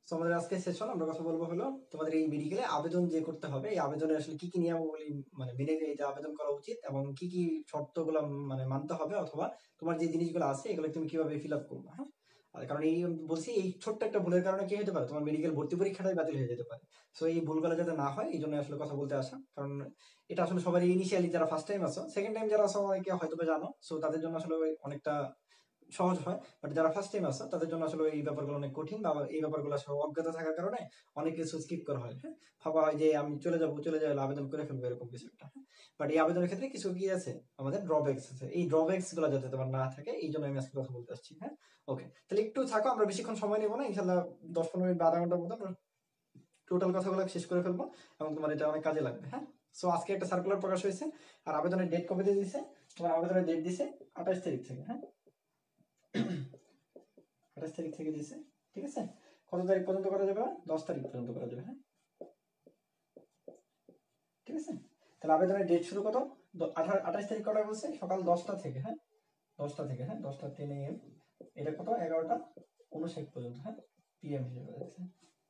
So আমাদের আজকে session আমরা কথা বলবো হলো তোমাদের এই মেডিকেলে আবেদন যে করতে হবে এই আবেদনে আসলে কি কি নিয়মাবলী মানে মেনে যে আবেদন করা উচিত এবং কি কি শর্তগুলো মানে মানতে হবে অথবা তোমার যে জিনিসগুলো আছে এগুলো তুমি কিভাবে ফিল আপ করবে। হ্যাঁ, আর কারণ এই বলছি এই ছোট্ট একটা ভুলের কারণে কি হতে পারে তোমার মেডিকেল ভর্তি পরীক্ষাটাই বাতিল হয়ে যেতে পারে। সো এই ভুলগুলো যাতে না হয় এই জন্য আসলে কথা বলতে আসা, কারণ এটা আসলে সবারই ইনিশিয়ালি যারা ফার্স্ট টাইম আসো, সেকেন্ড টাইম যারা আসো অনেকে হয়তো জানো, সো তাদের জন্য আসলে অনেকটা সহজ হয়, বাট যারা ফার্স্ট টাইম আসে তাদের জন্য আসলে এই ব্যাপারগুলো অনেক কঠিন, বা এই ব্যাপারগুলো আসলে অজ্ঞতা থাকার কারণে অনেক কিছু স্কিপ করা হয়। হ্যাঁ, ভাবা হয় যে আমি চলে যাবো আবেদন করে ফেলবো এরকম কিছু একটা। বাট এই আবেদনের ক্ষেত্রে কিছু কি আছে, আমাদের ড্রব্যাকস আছে, এই ড্রব্যাকস গুলো যাতে তোমার না থাকে এই জন্য আমি আজকে কথা বলতে আসছি। হ্যাঁ, ওকে, তাহলে একটু থাকো, আমরা বেশিক্ষণ সময় নেবো না, ইনশাল্লাহ 10-15 মিনিট বা আধা ঘন্টার মতো আমরা টোটাল কথাগুলো শেষ করে ফেলবো এবং তোমার এটা অনেক কাজে লাগবে। হ্যাঁ, সো আজকে একটা সার্কুলার প্রকাশ হয়েছে আর আবেদনের ডেট কবে দিয়ে দিছে, তোমার আবেদনের ডেট দিছে 28 তারিখ থেকে। হ্যাঁ, 28 তারিখ থেকে দিয়েছে, ঠিক আছে। কত তারিখ পর্যন্ত করা যাবে? 10 তারিখ পর্যন্ত করা যাবে। হ্যাঁ, ঠিক আছে। তাহলে আবেদনের ডেট শুরু কত? 28 তারিখ করা বলছে সকাল 10টা থেকে। হ্যাঁ, 10টা থেকে, হ্যাঁ 10টা 10 AM, এটা কত 11টা 59 পর্যন্ত। হ্যাঁ, PM হিসেবে আছে,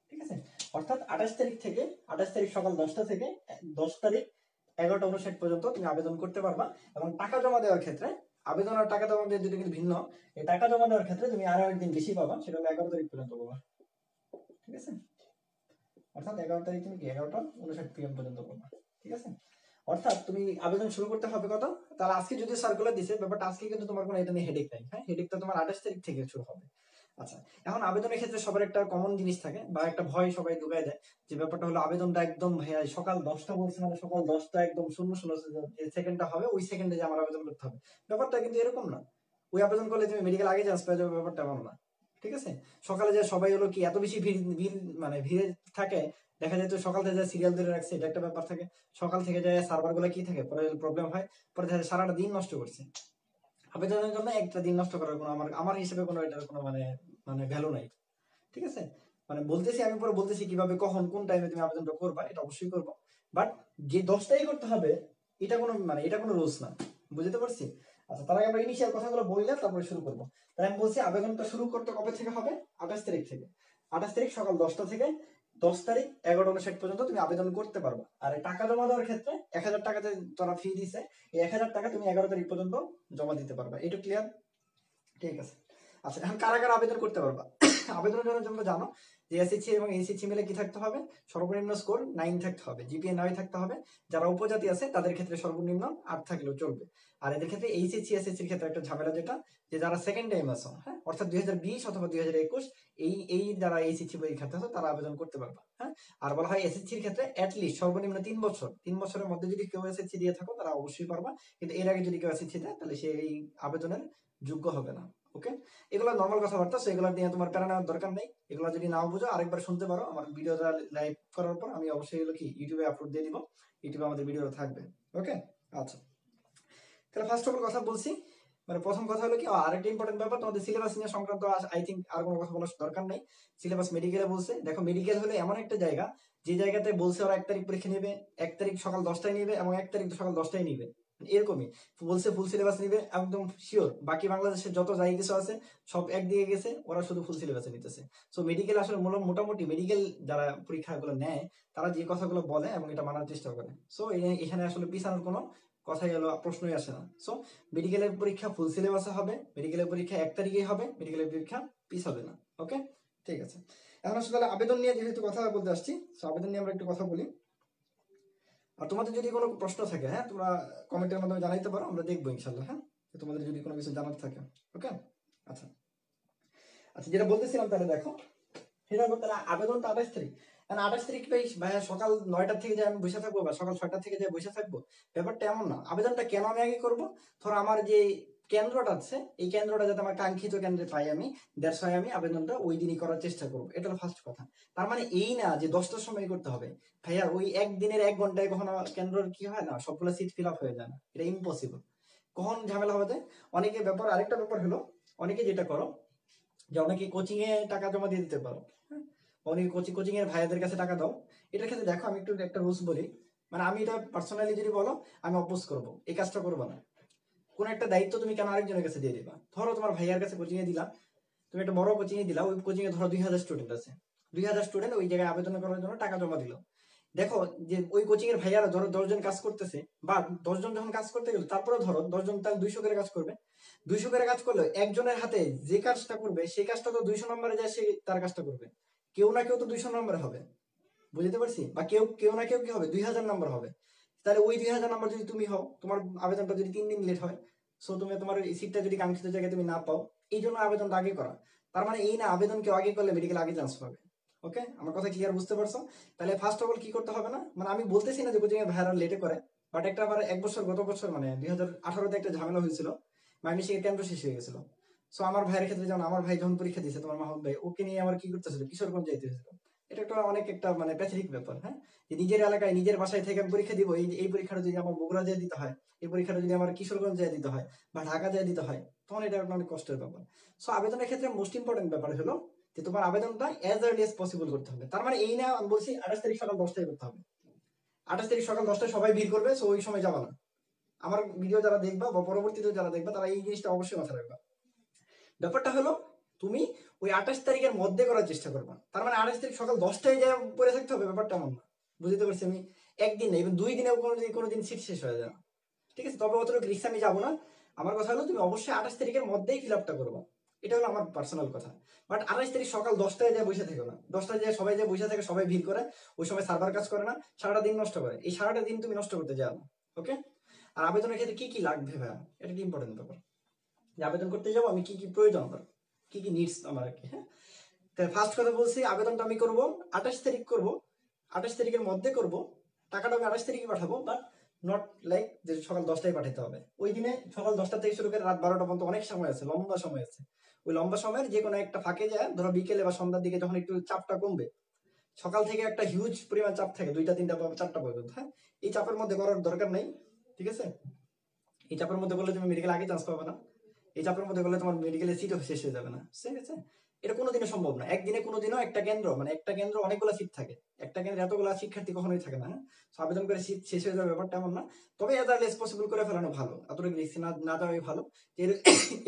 ঠিক আছে। অর্থাৎ 28 তারিখ থেকে 28 তারিখ সকাল 10টা থেকে 10 তারিখ 11টা 59 পর্যন্ত তুমি আবেদন করতে পারবা। এবং টাকা জমা দেওয়ার ক্ষেত্রে আবেদন আর টাকা জমা দেওয়ার দুটো কিন্তু ভিন্ন। এই টাকা জমা দেওয়ার ক্ষেত্রে তুমি আরো একদিন বেশি পাবা, সেটা হলো 11 তারিখ পর্যন্ত পাবা, ঠিক আছে। অর্থাৎ 11 তারিখ তুমি কি 11টা 59 PM পর্যন্ত পাবা, ঠিক আছে। অর্থাৎ তুমি আবেদন শুরু করতে হবে কত, তাহলে আজকে যদি সার্কুলার দিছে ব্যাপারটা আজকে কিন্তু তোমার কোনো এটা নিয়ে হেডেক নাই। হ্যাঁ, হেডেকটা তোমার 28 তারিখ থেকে শুরু হবে। আচ্ছা, এখন আবেদনের ক্ষেত্রে সবার একটা কমন জিনিস থাকে বা একটা ভয় সবাই ঢুকাই দেয়, যে ব্যাপারটা হলো আবেদনটা একদম ভাইয়া সকাল 10টা বলছে, মানে সকাল 10টা একদম শূন্য শূন্য যে সেকেন্ডটা হবে ওই সেকেন্ডে যে আমার আবেদন করতে হবে, ব্যাপারটা কিন্তু এরকম না। ওই আবেদন করলে তুমি মেডিকেল আগে চান্স পেয়ে যাবে, ব্যাপারটা এমন না, ঠিক আছে। সকালে যে সবাই হলো কি এত বেশি ভিড় ভিড় মানে ভিড়ে থাকে, দেখা যায় তো সকাল থেকে সিরিয়াল ধরে রাখছে, এটা একটা ব্যাপার থাকে। সকাল থেকে যায় সার্ভার গুলো কি থাকে, পরে প্রবলেম হয়, পরে দেখা যায় সারাটা দিন নষ্ট করছে আবেদনের জন্য। একটা দিন নষ্ট করার কোনো আমার আমার হিসেবে কোনো এটার কোনো মানে মানে ভ্যালু নাই, ঠিক আছে। মানে বলতেছি আমি, পরে বলতেছি কিভাবে কখন কোন টাইমে তুমি আবেদনটা করবা, এটা অবশ্যই করবো, বাট যে 10টাই করতে হবে এটা কোনো মানে এটা কোনো রুলস না, বুঝতে পারছি। আচ্ছা, তার আগে আমরা ইনিশিয়াল কথাগুলো বললাম, তারপরে শুরু করবো। তাই আমি বলছি আবেদনটা শুরু করতে কবে থেকে হবে? 28 তারিখ থেকে। 28 তারিখ সকাল 10টা থেকে 10 তারিখ 11টা 59 পর্যন্ত তুমি আবেদন করতে পারবা। আর এই টাকা জমা দেওয়ার ক্ষেত্রে 1000 টাকাতে তারা ফি দিছে, এই 1000 টাকা তুমি 11 তারিখ পর্যন্ত জমা দিতে পারবা। এটা ক্লিয়ার? ঠিক আছে। আচ্ছা, এখন কারা কারা আবেদন করতে পারবা? আবেদনের জন্য তোমরা জানো যে এসএসসি এবং এইচএসসি মিলে কি থাকতে হবে, সর্বনিম্ন স্কোর 9 থাকতে হবে, জিপিএ 9 থাকতে হবে। যারা উপজাতি আছে তাদের ক্ষেত্রে সর্বনিম্ন 8 থাকলেও চলবে। আর এদের ক্ষেত্রে এইচএসসি এসএসসির ক্ষেত্রে একটা ঝামেলা যেটা, যে যারা সেকেন্ড টাইম আসো, হ্যাঁ অর্থাৎ 2020 অথবা 2021 এই যারা এইচএসসি পরীক্ষার্থী আছে তারা আবেদন করতে পারবা। হ্যাঁ, আর বলা হয় এসএসসির ক্ষেত্রে অ্যাটলিস্ট সর্বনিম্ন 3 বছর, 3 বছরের মধ্যে যদি কেউ এসএসসি দিয়ে থাকো তারা অবশ্যই পারবা, কিন্তু এর আগে যদি কেউ এসএসসি দেয় তাহলে সে এই আবেদনের যোগ্য হবে না। ওকে, এগুলো নর্মাল কথাবার্তা, সো এগুলো নিয়ে তোমার প্যারা নেওয়ার দরকার নেই। এগুলো যদি নাও বুঝো আরেকবার শুনতে পারো, আমার ভিডিওটা লাইভ করার পর আমি অবশ্যই এগুলো কি ইউটিউবে আপলোড দিয়ে দিব, ইউটিউবে আমাদের ভিডিও থাকবে। ওকে, আচ্ছা, তাহলে ফার্স্ট অফ অল কথা বলছি, মানে প্রথম কথা হলো কি আরেকটা ইম্পর্টেন্ট ব্যাপার, তোমাদের সিলেবাস নিয়ে সংক্রান্ত আই থিঙ্ক আর কোনো কথা বলার দরকার নেই। সিলেবাস মেডিকেলে বলছে, দেখো মেডিকেল হলো এমন একটা জায়গা যে জায়গাতে বলছে ওরা 1 তারিখ পরীক্ষা নেবে, 1 তারিখ সকাল 10টায় নেবে এবং 1 তারিখ সকাল 10টায় নেবে, এরকমই বলছে। ফুল সিলেবাস নিবে একদম শিওর, বাকি বাংলাদেশের যত যাই কিছু আছে সব একদিকে গেছে, ওরা শুধু ফুল সিলেবাসে নিতেছে। সো মেডিকেল আসলে মোটামুটি মেডিকেল যারা পরীক্ষাগুলো নেয় তারা যে কথাগুলো বলে এবং এটা মানার চেষ্টা করে, সো এখানে আসলে পিছানোর কোনো কথাই হলো প্রশ্নই আসে না। সো মেডিকেলের পরীক্ষা ফুল সিলেবাসে হবে, মেডিকেলের পরীক্ষা 1 তারিখেই হবে, মেডিকেলের পরীক্ষা পিছ হবে না। ওকে, ঠিক আছে। এখন আসলে আবেদন নিয়ে যেহেতু কথা বলতে আসছি, সো আবেদন নিয়ে আমরা একটু কথা বলি। আর তোমাদের যদি কোনো প্রশ্ন থাকে, হ্যাঁ তোমরা কমেন্টের মাধ্যমে জানাইতে পারো, আমরা দেখবো ইনশাল্লাহ। হ্যাঁ, তোমাদের যদি কোনো কিছু জানার থাকে। ওকে, আচ্ছা আচ্ছা, যেটা বলতেছিলাম তাহলে দেখো, সেটা তাহলে আবেদনটা 28 তারিখ, 28 তারিখ ভাইয়া সকাল 9টা থেকে যে আমি বসে থাকবো বা সকাল 6টা থেকে যে বসে থাকবো, ব্যাপারটা এমন না। আবেদনটা কেন আমি আগে করবো, ধরো আমার যে কেন্দ্রটা আছে এই কেন্দ্রটা যাতে আমার কাঙ্ক্ষিত কেন্দ্রে পাই আমি, দ্যাটস ওয়াই আমি আবেদনটা ওই দিনই করার চেষ্টা করবো। এটা হলো ফার্স্ট কথা। তার মানে এই না যে 10টার সময় করতে হবে। ভাইয়া ওই একদিনের 1 ঘন্টায় কখনো কেন্দ্রের কি হয় না, সবগুলো সিট ফিল আপ হয়ে যায় না, এটা ইম্পসিবল। কখন ঝামেলা হবে? অনেকে ব্যাপার, আরেকটা ব্যাপার হলো অনেকে যেটা করো যে অনেকে কোচিং এ টাকা জমা দিয়ে দিতে পারো, হ্যাঁ? অনেকে কোচিং এর ভাইয়াদের কাছে টাকা দাও। এটার ক্ষেত্রে দেখো আমি একটু একটা রুলস বলি, মানে আমি এটা পার্সোনালি যদি বলো আমি অপোজ করবো, এই কাজটা করবো না। কোন একটা দায়িত্ব তুমি কেন আরেকজনের কাছে দিয়ে দিবা? ধরো তোমার ভাইয়ার কাছে কোচিং এ দিলা, তুমি একটা বড় কোচিং এ দিলা, ওই কোচিং এ ধরো 2000 স্টুডেন্ট আছে, 2000 স্টুডেন্ট ওই জায়গায় আবেদন করার জন্য টাকা জমা দিল। দেখো যে ওই কোচিং এর ভাইয়ারা ধরো 10 জন কাজ করতেছে, বা 10 জন যখন কাজ করতে গেল, তারপরে ধরো 10 জন তাহলে 200 করে কাজ করবে। 200 করে কাজ করলে একজনের হাতে যে কাজটা করবে সেই কাজটা তো 200 নম্বরে যায়, সে তার কাজটা করবে। কেউ না কেউ তো 200 নম্বরে হবে, বুঝতে পারছি? বা কেউ কেউ না কেউ কি হবে 2000 নম্বর হবে। তাহলে ওই 2000 নম্বর যদি তুমি হও, তোমার আবেদনটা যদি 3 দিন লেট হয়, সো তুমি তোমার সিটটা যদি কাঙ্ক্ষিত জায়গায় তুমি না পাও, এই জন্য আবেদনটা আগে করা। তার মানে এই না আবেদন কেউ আগে করলে মেডিকেল আগে চান্স পাবে। ওকে, আমার কথা ক্লিয়ার বুঝতে পারছো? তাহলে ফার্স্ট অফ অল কি করতে হবে না, মানে আমি বলতেছি না যে কোচিং এর ভাইরা লেটে করে, বাট একটা আবার এক বছর গত বছর মানে 2018-তে একটা ঝামেলা হয়েছিল, ময়মনসিংহের কেন্দ্র শেষ হয়ে গেছিল। সো আমার ভাইয়ের ক্ষেত্রে যেমন, আমার ভাই যখন পরীক্ষা দিয়েছে, তোমার মাহমুদ ভাই, ওকে নিয়ে আমার কি করতেছিল, কিশোরগঞ্জ যাইতে হয়েছিল। এটা একটা অনেক একটা মানে প্যাথেটিক ব্যাপার, হ্যাঁ, যে নিজের এলাকায় নিজের বাসায় থেকে আমি পরীক্ষা দিব, এই পরীক্ষাটা যদি আমার বগুড়া যেয়ে দিতে হয়, এই পরীক্ষাটা যদি আমার কিশোরগঞ্জ যেয়ে দিতে হয় বা ঢাকা যেয়ে দিতে হয়, তখন এটা একটা অনেক কষ্টের ব্যাপার। সো আবেদনের ক্ষেত্রে মোস্ট ইম্পর্টেন্ট ব্যাপার হলো যে তোমার আবেদনটা অ্যাজ আর্লি এজ পসিবল করতে হবে। তার মানে এই না আমি বলছি 28 তারিখ সকাল 10টায় করতে হবে, 28 তারিখ সকাল 10টায় সবাই ভিড় করবে, সো ওই সময় যাবা না। আমার ভিডিও যারা দেখবা বা পরবর্তীতে যারা দেখবা, তারা এই জিনিসটা অবশ্যই মাথায় রাখবা। ব্যাপারটা হলো তুমি ওই 28 তারিখের মধ্যে করার চেষ্টা করবা। তার মানে 28 তারিখ সকাল 10টায় যা পড়ে থাকতে হবে, ব্যাপারটা এমন না। বুঝতে পারছি আমি? একদিন না, ইভেন 2 দিনেও কোনোদিন সিট শেষ হয়ে যায় না, ঠিক আছে? তবে অতটুকু রিস্ক আমি যাবো না। আমার কথা হলো তুমি অবশ্যই 28 তারিখের মধ্যেই ফিল আপটা করবো, এটা হলো আমার পার্সোনাল কথা। বাট 28 তারিখ সকাল 10টায় যায় বসে থেকো না। 10টায় যায় সবাই যায় বসে থাকে, সবাই ভিড় করে, ওই সময় সার্ভার কাজ করে না, সারাটা দিন নষ্ট করে। এই সারাটা দিন তুমি নষ্ট করতে যাও না, ওকে? আর আবেদনের ক্ষেত্রে কি কি লাগবে ভাইয়া, এটা কি ইম্পর্টেন্ট ব্যাপার, যে আবেদন করতে যাবো আমি কি কি প্রয়োজন আমার, কি কি নিডস আমার আর কি, হ্যাঁ? তাই ফার্স্ট কথা বলছি, আবেদনটা আমি করব 28 তারিখ করব, 28 তারিখের মধ্যে করব। টাকাটা আমি 28 তারিখে পাঠাবো, বাট নট লাইক যে সকাল 10টায় পাঠাতে হবে। ওই দিনে সকাল 10টা থেকে শুরু করে রাত 12টা পর্যন্ত অনেক সময় আছে, লম্বা সময় আছে। ওই লম্বা সময়ের যে কোনো একটা ফাঁকে যায়, ধরো বিকেলে বা সন্ধ্যার দিকে যখন একটু চাপটা কমবে, সকাল থেকে একটা হিউজ পরিমাণ চাপ থাকে 2টা 3টা বা 4টা পর্যন্ত, হ্যাঁ? এই চাপের মধ্যে করার দরকার নেই, ঠিক আছে? এই চাপের মধ্যে করলে তুমি মেডিকেল আগে চান্স পাবে না, এই চাপের মধ্যে করলে তোমার মেডিকেলের সিটও শেষ হয়ে যাবে না, ঠিক আছে? এটা কোনোদিনও সম্ভব না। একদিনে কোনোদিনও একটা কেন্দ্র, মানে একটা কেন্দ্র অনেকগুলো সিট থাকে, একটা কেন্দ্রে এতগুলো শিক্ষার্থী কখনোই থাকে না, হ্যাঁ? So আবেদন করে সিট শেষ হয়ে যাবে ব্যাপারটা এমন না। তবে এজ আর্লি এজ পসিবল করে ফেলানো ভালো, এতটুকু রিস্ক না যাওয়াই ভালো।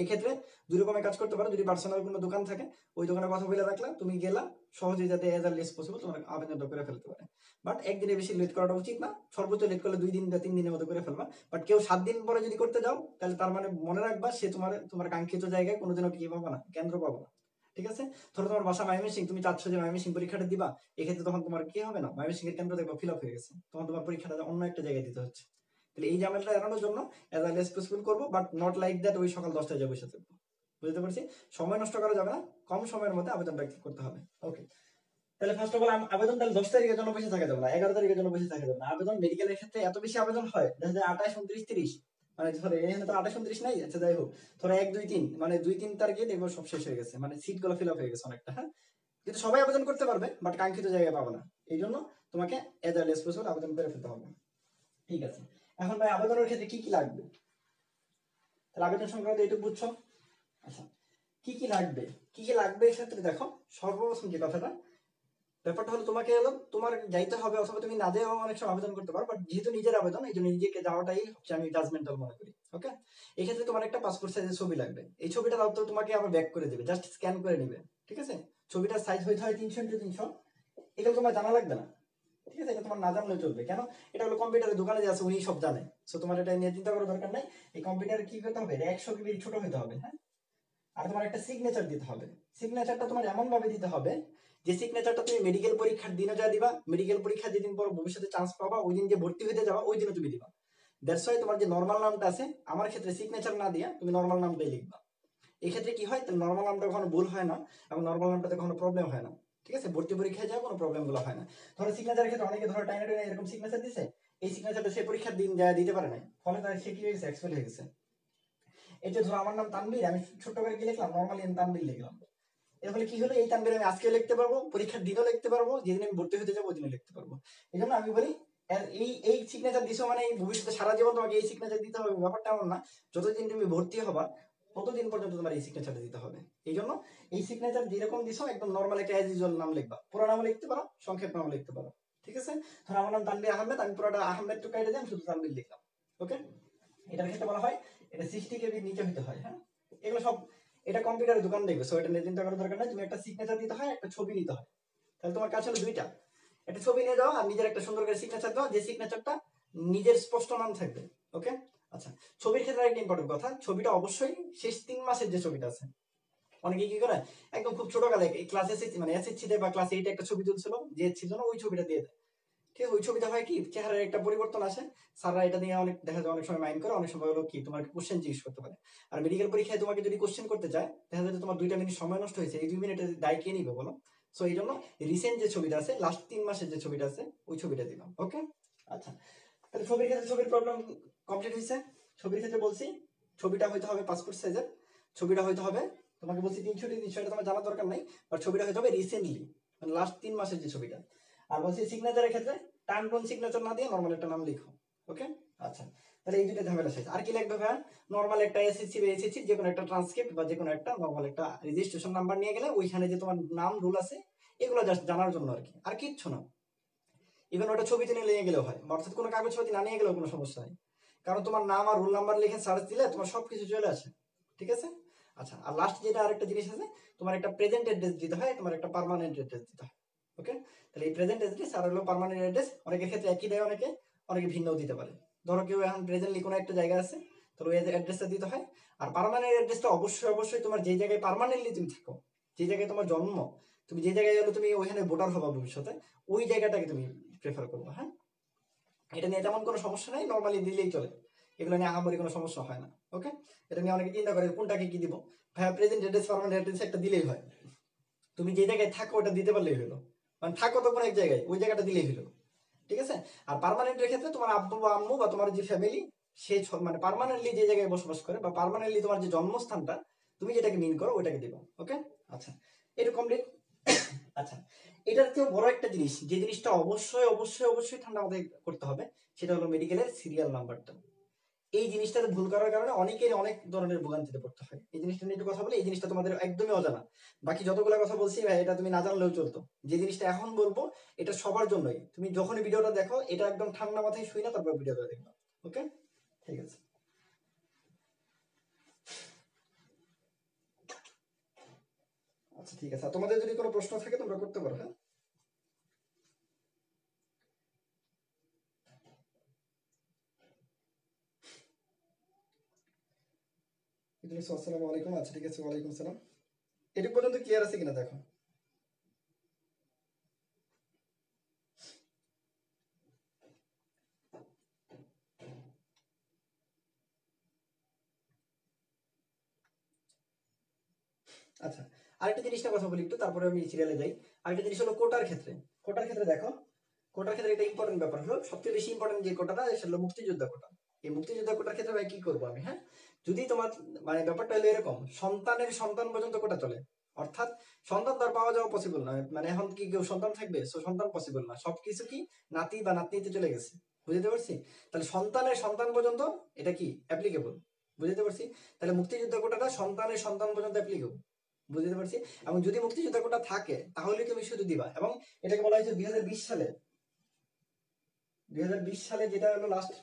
এক্ষেত্রে দুই রকমের কাজ করতে পারো। যদি পার্সোনাল কোনো দোকান থাকে, ওই দোকানের কথা বলে রাখলা, তুমি গেলা সহজে, যাতে এজ আর্লি এজ পসিবল তোমার আবেদনটা করে ফেলতে পারে। বাট একদিনে বেশি লেট করাটা উচিত না, সর্বোচ্চ লেট করলে 2 দিন বা 3 দিনের মধ্যে করে ফেলবা। বাট কেউ 7 দিন পরে যদি করতে যাও, তাহলে তার মানে মনে রাখবা সে তোমার কাঙ্ক্ষিত জায়গায় কোনোদিনও কি পাবা না, কেন্দ্র পাবা না, ঠিক আছে? ধরো তোমার বাসা ময়মনসিংহ, তুমি চাচ্ছ যে ময়মনসিংহ পরীক্ষাটা দিবা, এক্ষেত্রে তখন তোমার কি হবে না, ময়মনসিংহের কেন্দ্র দেখবা ফিল আপ হয়ে গেছে, তখন তোমার পরীক্ষাটা অন্য একটা জায়গায় দিতে হচ্ছে। তাহলে এই ঝামেলাটা এড়ানোর জন্য এজ আর্লি এজ পসিবল করবো, বাট নট লাইক দ্যাট ওই সকাল 10টায় যাবো বসে থাকবো। বুঝতে পারছি? সময় নষ্ট করা যাবে না, কম সময়ের মধ্যে আবেদনটা করতে হবে, ওকে? তাহলে ফার্স্ট অফ অল আবেদন তাহলে 10 তারিখের জন্য বসে থাকা যাবে না, 11 তারিখের জন্য বসে থাকা যাবে না। আবেদন মেডিকেলের ক্ষেত্রে এত বেশি আবেদন হয়, দেখা যায় 28, 29, 30, মানে ধরো এখানে তো 28, 29 নাই, আচ্ছা যাই হোক, ধরো 1, 2, 3, মানে 2, 3 তারিখে দেখবো সব শেষ হয়ে গেছে, মানে সিট গুলো ফিল আপ হয়ে গেছে অনেকটা, হ্যাঁ? কিন্তু সবাই আবেদন করতে পারবে, বাট কাঙ্ক্ষিত জায়গায় পাবে না। এই জন্য তোমাকে এজ আর্লি এজ পসিবল আবেদন করে ফেলতে হবে, ঠিক আছে? এখন ভাই আবেদনের ক্ষেত্রে কি কি লাগবে, তাহলে আবেদন সংক্রান্ত এইটুকু বুঝছো? আচ্ছা, কি কি লাগবে, কি কি লাগবে এক্ষেত্রে দেখো, সর্বপ্রথম যে কথাটা, ব্যাপারটা হলো তোমাকে এলো তোমার যাইতে হবে, অথবা তুমি না যেও অনেক সময় আবেদন করতে পারো, বাট যেহেতু নিজের আবেদন, এই জন্য নিজেকে যাওয়াটাই হচ্ছে আমি জাজমেন্টাল মনে করি, ওকে? এই ক্ষেত্রে তোমার একটা পাসপোর্ট সাইজের ছবি লাগবে। এই ছবিটা দাও তো, তোমাকে আবার ব্যাক করে দেবে, জাস্ট স্ক্যান করে নিবে, ঠিক আছে? ছবিটার সাইজ হইতে হয় 300x300, এগুলো তোমার জানা লাগবে না, ঠিক আছে? এটা তোমার না জানলেও চলবে, কেন? এটা হলো কম্পিউটারের দোকানে যে আছে উনি সব জানে, সো তোমার এটা নিয়ে চিন্তা করার দরকার নাই। এই কম্পিউটারে কি করতে হবে, 100 KB ছোট হইতে হবে, হ্যাঁ? আর তোমার একটা সিগনেচার দিতে হবে। সিগনেচারটা তোমার এমন ভাবে দিতে হবে যে সিগনেচারটা তুমি মেডিকেল পরীক্ষার দিনে যা দিবা, মেডিকেল পরীক্ষা যেদিন পর ভবিষ্যতে চান্স পাবা, ওই দিন যে ভর্তি হতে যাবা ওই দিনে তুমি দিবা। দ্যাটস ওয়াই তোমার যে নর্মাল নামটা আছে, আমার ক্ষেত্রে সিগনেচার না দিয়া তুমি নর্মাল নামটাই লিখবা। এই ক্ষেত্রে কি হয়, নর্মাল নামটা কখনো ভুল হয় না, এবং নর্মাল নামটাতে কখনো প্রবলেম হয় না, ঠিক আছে? ভর্তি পরীক্ষায় যাওয়া কোনো প্রবলেম গুলো হয় না। ধরো সিগনেচারের ক্ষেত্রে অনেকে ধরো টাইনে টাইনে এরকম সিগনেচার দিছে, এই সিগনেচারটা সে পরীক্ষার দিন যায় দিতে পারে নাই, ফলে তার সে কি হয়েছে, এক্সপেল হয়ে গেছে। এই যে ধরো আমার নাম তানবীর, আমি ছোট্ট করে কি লিখলাম, নর্মালি আমি তানবীর লিখলাম। এর ফলে কি হলো, এই তানবীর আমি আজকেও লিখতে পারবো, পরীক্ষার দিনও লিখতে পারবো, যেদিন আমি ভর্তি হতে যাবো ওই দিনও লিখতে পারবো। এই জন্য আমি বলি এই সিগনেচার দিছো মানে এই ভবিষ্যতে সারা জীবন তোমাকে এই সিগনেচার দিতে হবে, ব্যাপারটা এমন না। যতদিন তুমি ভর্তি হবা ততদিন পর্যন্ত তোমার এই সিগনেচারটা দিতে হবে। এই জন্য এই সিগনেচার যেরকম দিছো একদম নর্মাল একটা অ্যাজ ইউজুয়াল নাম লিখবা, পুরো নাম লিখতে পারো, সংক্ষেপ নাম লিখতে পারো, ঠিক আছে? ধরো আমার নাম তানবীর আহমেদ, আমি পুরোটা আহমেদ টু কাইটে দিলাম, শুধু তানবীর লিখলাম, ওকে? এটার ক্ষেত্রে বলা হয় এটা 60 KB নিচে হতে হয়, হ্যাঁ? এগুলো সব এটা কম্পিউটারের দোকান দেখবে, সো এটা নিয়ে চিন্তা করার দরকার নাই। তুমি একটা সিগনেচার দিতে হয়, একটা ছবি নিতে হয়, তাহলে তোমার কাজ হলো দুইটা, একটা ছবি নিয়ে যাও আর নিজের একটা সুন্দর করে সিগনেচার দাও, যে সিগনেচারটা নিজের স্পষ্ট নাম থাকবে। ওকে, আচ্ছা ছবির ক্ষেত্রে একটা ইম্পর্টেন্ট কথা, ছবিটা অবশ্যই শেষ 3 মাসের যে ছবিটা আছে, অনেকে কি করে একদম খুব ছোটকালে ক্লাস এসএসসি মানে এসএসসি তে বা ক্লাস 8 একটা ছবি তুলছিল যে ছিল না, ওই ছবিটা দিয়ে দেয়। ঠিক আছে, ওই ছবিটা হয় কি চেহারার একটা পরিবর্তন আসে, স্যাররা এটা নিয়ে অনেক দেখা যায় অনেক সময় মাইন্ড করে, অনেক সময় হলো কি তোমার কোশ্চেন জিজ্ঞেস করতে পারে। আর মেডিকেল পরীক্ষায় তোমাকে যদি কোশ্চেন করতে চায়, দেখা যায় তোমার 2টা মিনিট সময় নষ্ট হয়েছে, এই 2 মিনিটের দায় কে নিবে বলো? সো এই জন্য রিসেন্ট যে ছবিটা আছে, লাস্ট 3 মাসের যে ছবিটা আছে, ওই ছবিটা দিলাম। ওকে, আচ্ছা তাহলে ছবির ক্ষেত্রে ছবির প্রবলেম কমপ্লিট হয়েছে। ছবির ক্ষেত্রে বলছি ছবিটা হয়তো হবে পাসপোর্ট সাইজের, ছবিটা হয়তো হবে, তোমাকে বলছি 300 এটা তোমার জানার দরকার নাই, বাট ছবিটা হয়তো হবে রিসেন্টলি মানে লাস্ট 3 মাসের যে ছবিটা। আর বলছি সিগনেচারের ক্ষেত্রে টান টোন সিগনেচার না দিয়ে নরমাল একটা নাম লিখো। ওকে, আচ্ছা তাহলে এই দুটো ঝামেলা শেষ। আর কি লিখবে ভাই? নরমাল একটা এসএসসি বা এসএসসি যে কোনো একটা ট্রান্সক্রিপ্ট বা যে কোনো একটা নরমাল একটা রেজিস্ট্রেশন নাম্বার নিয়ে গেলে ওইখানে যে তোমার নাম রুল আছে এগুলো জাস্ট জানার জন্য আর কি, আর কিচ্ছু না। ইভেন ওটা ছবিতে নিয়ে গেলেও হয়, অর্থাৎ কোনো কাগজপাতি না নিয়ে গেলেও কোনো সমস্যা নেই, কারণ তোমার নাম আর রোল নাম্বার লিখে সার্চ দিলে তোমার সবকিছু চলে আসে। ঠিক আছে, আচ্ছা আর লাস্ট যেটা আরেকটা জিনিস আছে, তোমার একটা প্রেজেন্ট অ্যাড্রেস দিতে হয়, তোমার একটা পার্মানেন্ট অ্যাড্রেস দিতে হয়। ওকে, তাহলে এই প্রেজেন্ট অ্যাড্রেস আর হলো পার্মানেন্ট অ্যাড্রেস অনেকের ক্ষেত্রে একই দেয়, অনেকে ভিন্নও দিতে পারে। ধরো কেউ এখন প্রেজেন্টলি কোনো একটা জায়গা আছে, তাহলে ওই অ্যাড্রেসটা দিতে হয়। আর পার্মানেন্ট অ্যাড্রেসটা অবশ্যই তোমার যে জায়গায় পার্মানেন্টলি তুমি থাকো, যে জায়গায় তোমার জন্ম, তুমি যে জায়গায় গেলে তুমি ওইখানে ভোটার হবা ভবিষ্যতে, ওই জায়গাটাকে তুমি প্রেফার করবো। হ্যাঁ, এটা নিয়ে তেমন কোনো সমস্যা নাই, নর্মালি দিলেই চলে, এগুলো নিয়ে আহামরি কোনো সমস্যা হয় না। ওকে, এটা নিয়ে অনেকে চিন্তা করে কোনটাকে কি দিব, ভাইয়া প্রেজেন্ট অ্যাড্রেস পার্মানেন্ট অ্যাড্রেস একটা দিলেই হয়, তুমি যে জায়গায় থাকো ওটা দিতে পারলেই হলো, মানে থাকো তো কোনো এক জায়গায়, ওই জায়গাটা দিলেই হলো। ঠিক আছে, আর পার্মানেন্টের ক্ষেত্রে তোমার আব্বু বা আম্মু বা তোমার যে ফ্যামিলি, সে মানে পার্মানেন্টলি যে জায়গায় বসবাস করে বা পার্মানেন্টলি তোমার যে জন্মস্থানটা তুমি যেটাকে মিন করো ওইটাকে দিবা। ওকে, আচ্ছা এটা কমপ্লিট। আচ্ছা, এটার থেকেও বড় একটা জিনিস, যে জিনিসটা অবশ্যই ঠান্ডা মাথায় করতে হবে, সেটা হলো মেডিকেলের সিরিয়াল নাম্বারটা। এই জিনিসটাতে ভুল করার কারণে অনেকের অনেক ধরনের ভোগান্তিতে পড়তে হয়। এই জিনিসটা নিয়ে একটু কথা বলি, এই জিনিসটা তোমাদের একদমই অজানা, বাকি যতগুলো কথা বলছি ভাই এটা তুমি না জানলেও চলতো। যে জিনিসটা এখন বলবো এটা সবার জন্যই, তুমি যখনই ভিডিওটা দেখো এটা একদম ঠান্ডা মাথায় শুই না তারপর ভিডিওটা দেখবা। ওকে, ঠিক আছে, আচ্ছা ঠিক আছে, তোমাদের যদি কোনো প্রশ্ন থাকে তোমরা করতে পারো। হ্যাঁ, আসসালামু আলাইকুম। আচ্ছা ঠিক আছে, ওয়ালাইকুম সালাম। এটুকু পর্যন্ত ক্লিয়ার আছে কিনা দেখো। আচ্ছা, আরেকটা জিনিসটা কথা বলি একটু, তারপরে আমি সিরিয়ালে যাই। আরেকটা জিনিস হলো কোটার ক্ষেত্রে। কোটার ক্ষেত্রে দেখো, কোটার ক্ষেত্রে একটা ইম্পর্টেন্ট ব্যাপার হলো, সবচেয়ে বেশি ইম্পর্টেন্ট যে কোটাটা সেটা হলো মুক্তিযোদ্ধা কোটা। এই মুক্তিযোদ্ধা কোটার ক্ষেত্রে ভাই কি করবো আমি? হ্যাঁ, যদি তোমার মানে ব্যাপারটা হলো এরকম, সন্তানের সন্তান পর্যন্ত কোটা চলে, অর্থাৎ সন্তান তার পাওয়া যাওয়া পসিবল নয়, মানে এখন কি কেউ সন্তান থাকবে? সন্তান পসিবল না, সবকিছু কি নাতি বা নাতনিতে চলে গেছে। বুঝতে পারছি? তাহলে সন্তানের সন্তান পর্যন্ত এটা কি অ্যাপ্লিকেবল? বুঝতে পারছি? তাহলে মুক্তিযোদ্ধা কোটাটা সন্তানের সন্তান পর্যন্ত অ্যাপ্লিকেবল। বুঝতে পারছি? এবং যদি মুক্তিযোদ্ধা কোটা থাকে তাহলে তুমি শুধু দিবা। এবং এটাকে বলা হয়েছে 2020 সালে, 2020 সালে যেটা হলো লাস্ট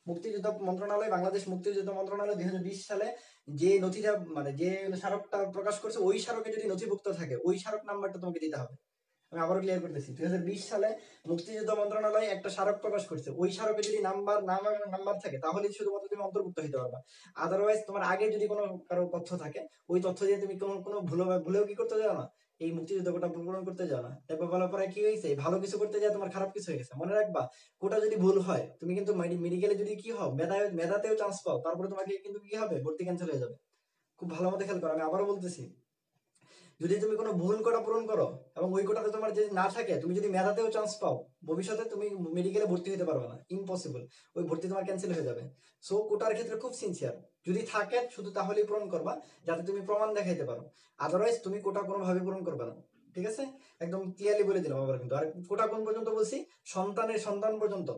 মুক্তিযুদ্ধ মন্ত্রণালয়, বাংলাদেশ মুক্তিযুদ্ধ মন্ত্রণালয় 2020 সালে যে নথিটা মানে যে স্মারকটা প্রকাশ করছে, ওই স্মারকে যদি নথিভুক্ত থাকে ওই স্মারক নাম্বারটা তোমাকে দিতে হবে। আমি আবারও ক্লিয়ার করতেছি, 2020 সালে মুক্তিযুদ্ধ মন্ত্রণালয় একটা স্মারক প্রকাশ করছে, ওই স্মারকে যদি নাম্বার থাকে তাহলে শুধুমাত্র তুমি অন্তর্ভুক্ত হতে পারবা। আদারওয়াইজ তোমার আগে যদি কোনো কারো তথ্য থাকে, ওই তথ্য দিয়ে তুমি কোনো ভুলেও কি করতে যাও না, এই মুক্তিযুদ্ধ কোটা পূরণ করতে যাও না। দেখবা বলার পরে কি হয়েছে, ভালো কিছু করতে যায় তোমার খারাপ কিছু হয়ে গেছে। মনে রাখবা, কোটা যদি ভুল হয়, তুমি কিন্তু মেডিকেলে যদি কি হও, মেধাতেও চান্স পাও, তারপরে তোমাকে কিন্তু কি হবে, ভর্তি ক্যান্সেল হয়ে যাবে। খুব ভালো মতো খেয়াল করো, আমি আবারও বলতেছি, যদি তুমি কোনো ভুল কোটা পূরণ করো এবং ওই কোটাতে তোমার যদি না থাকে, তুমি যদি মেধাতেও চান্স পাও, ভবিষ্যতে তুমি মেডিকেলে ভর্তি হতে পারবে না, ইম্পসিবল, ওই ভর্তি তোমার ক্যান্সেল হয়ে যাবে। সো কোটার ক্ষেত্রে খুব সিনসিয়ার, যদি থাকে শুধু তাহলেই পূরণ করবা, যাতে তুমি প্রমাণ দেখাইতে পারো। আদারওয়াইজ তুমি কোটা কোনোভাবে পূরণ করবে না। ঠিক আছে, একদম ক্লিয়ারলি বলে দিলাম আবার। কিন্তু আর কোটা কোন পর্যন্ত বলছি, সন্তানের সন্তান পর্যন্ত।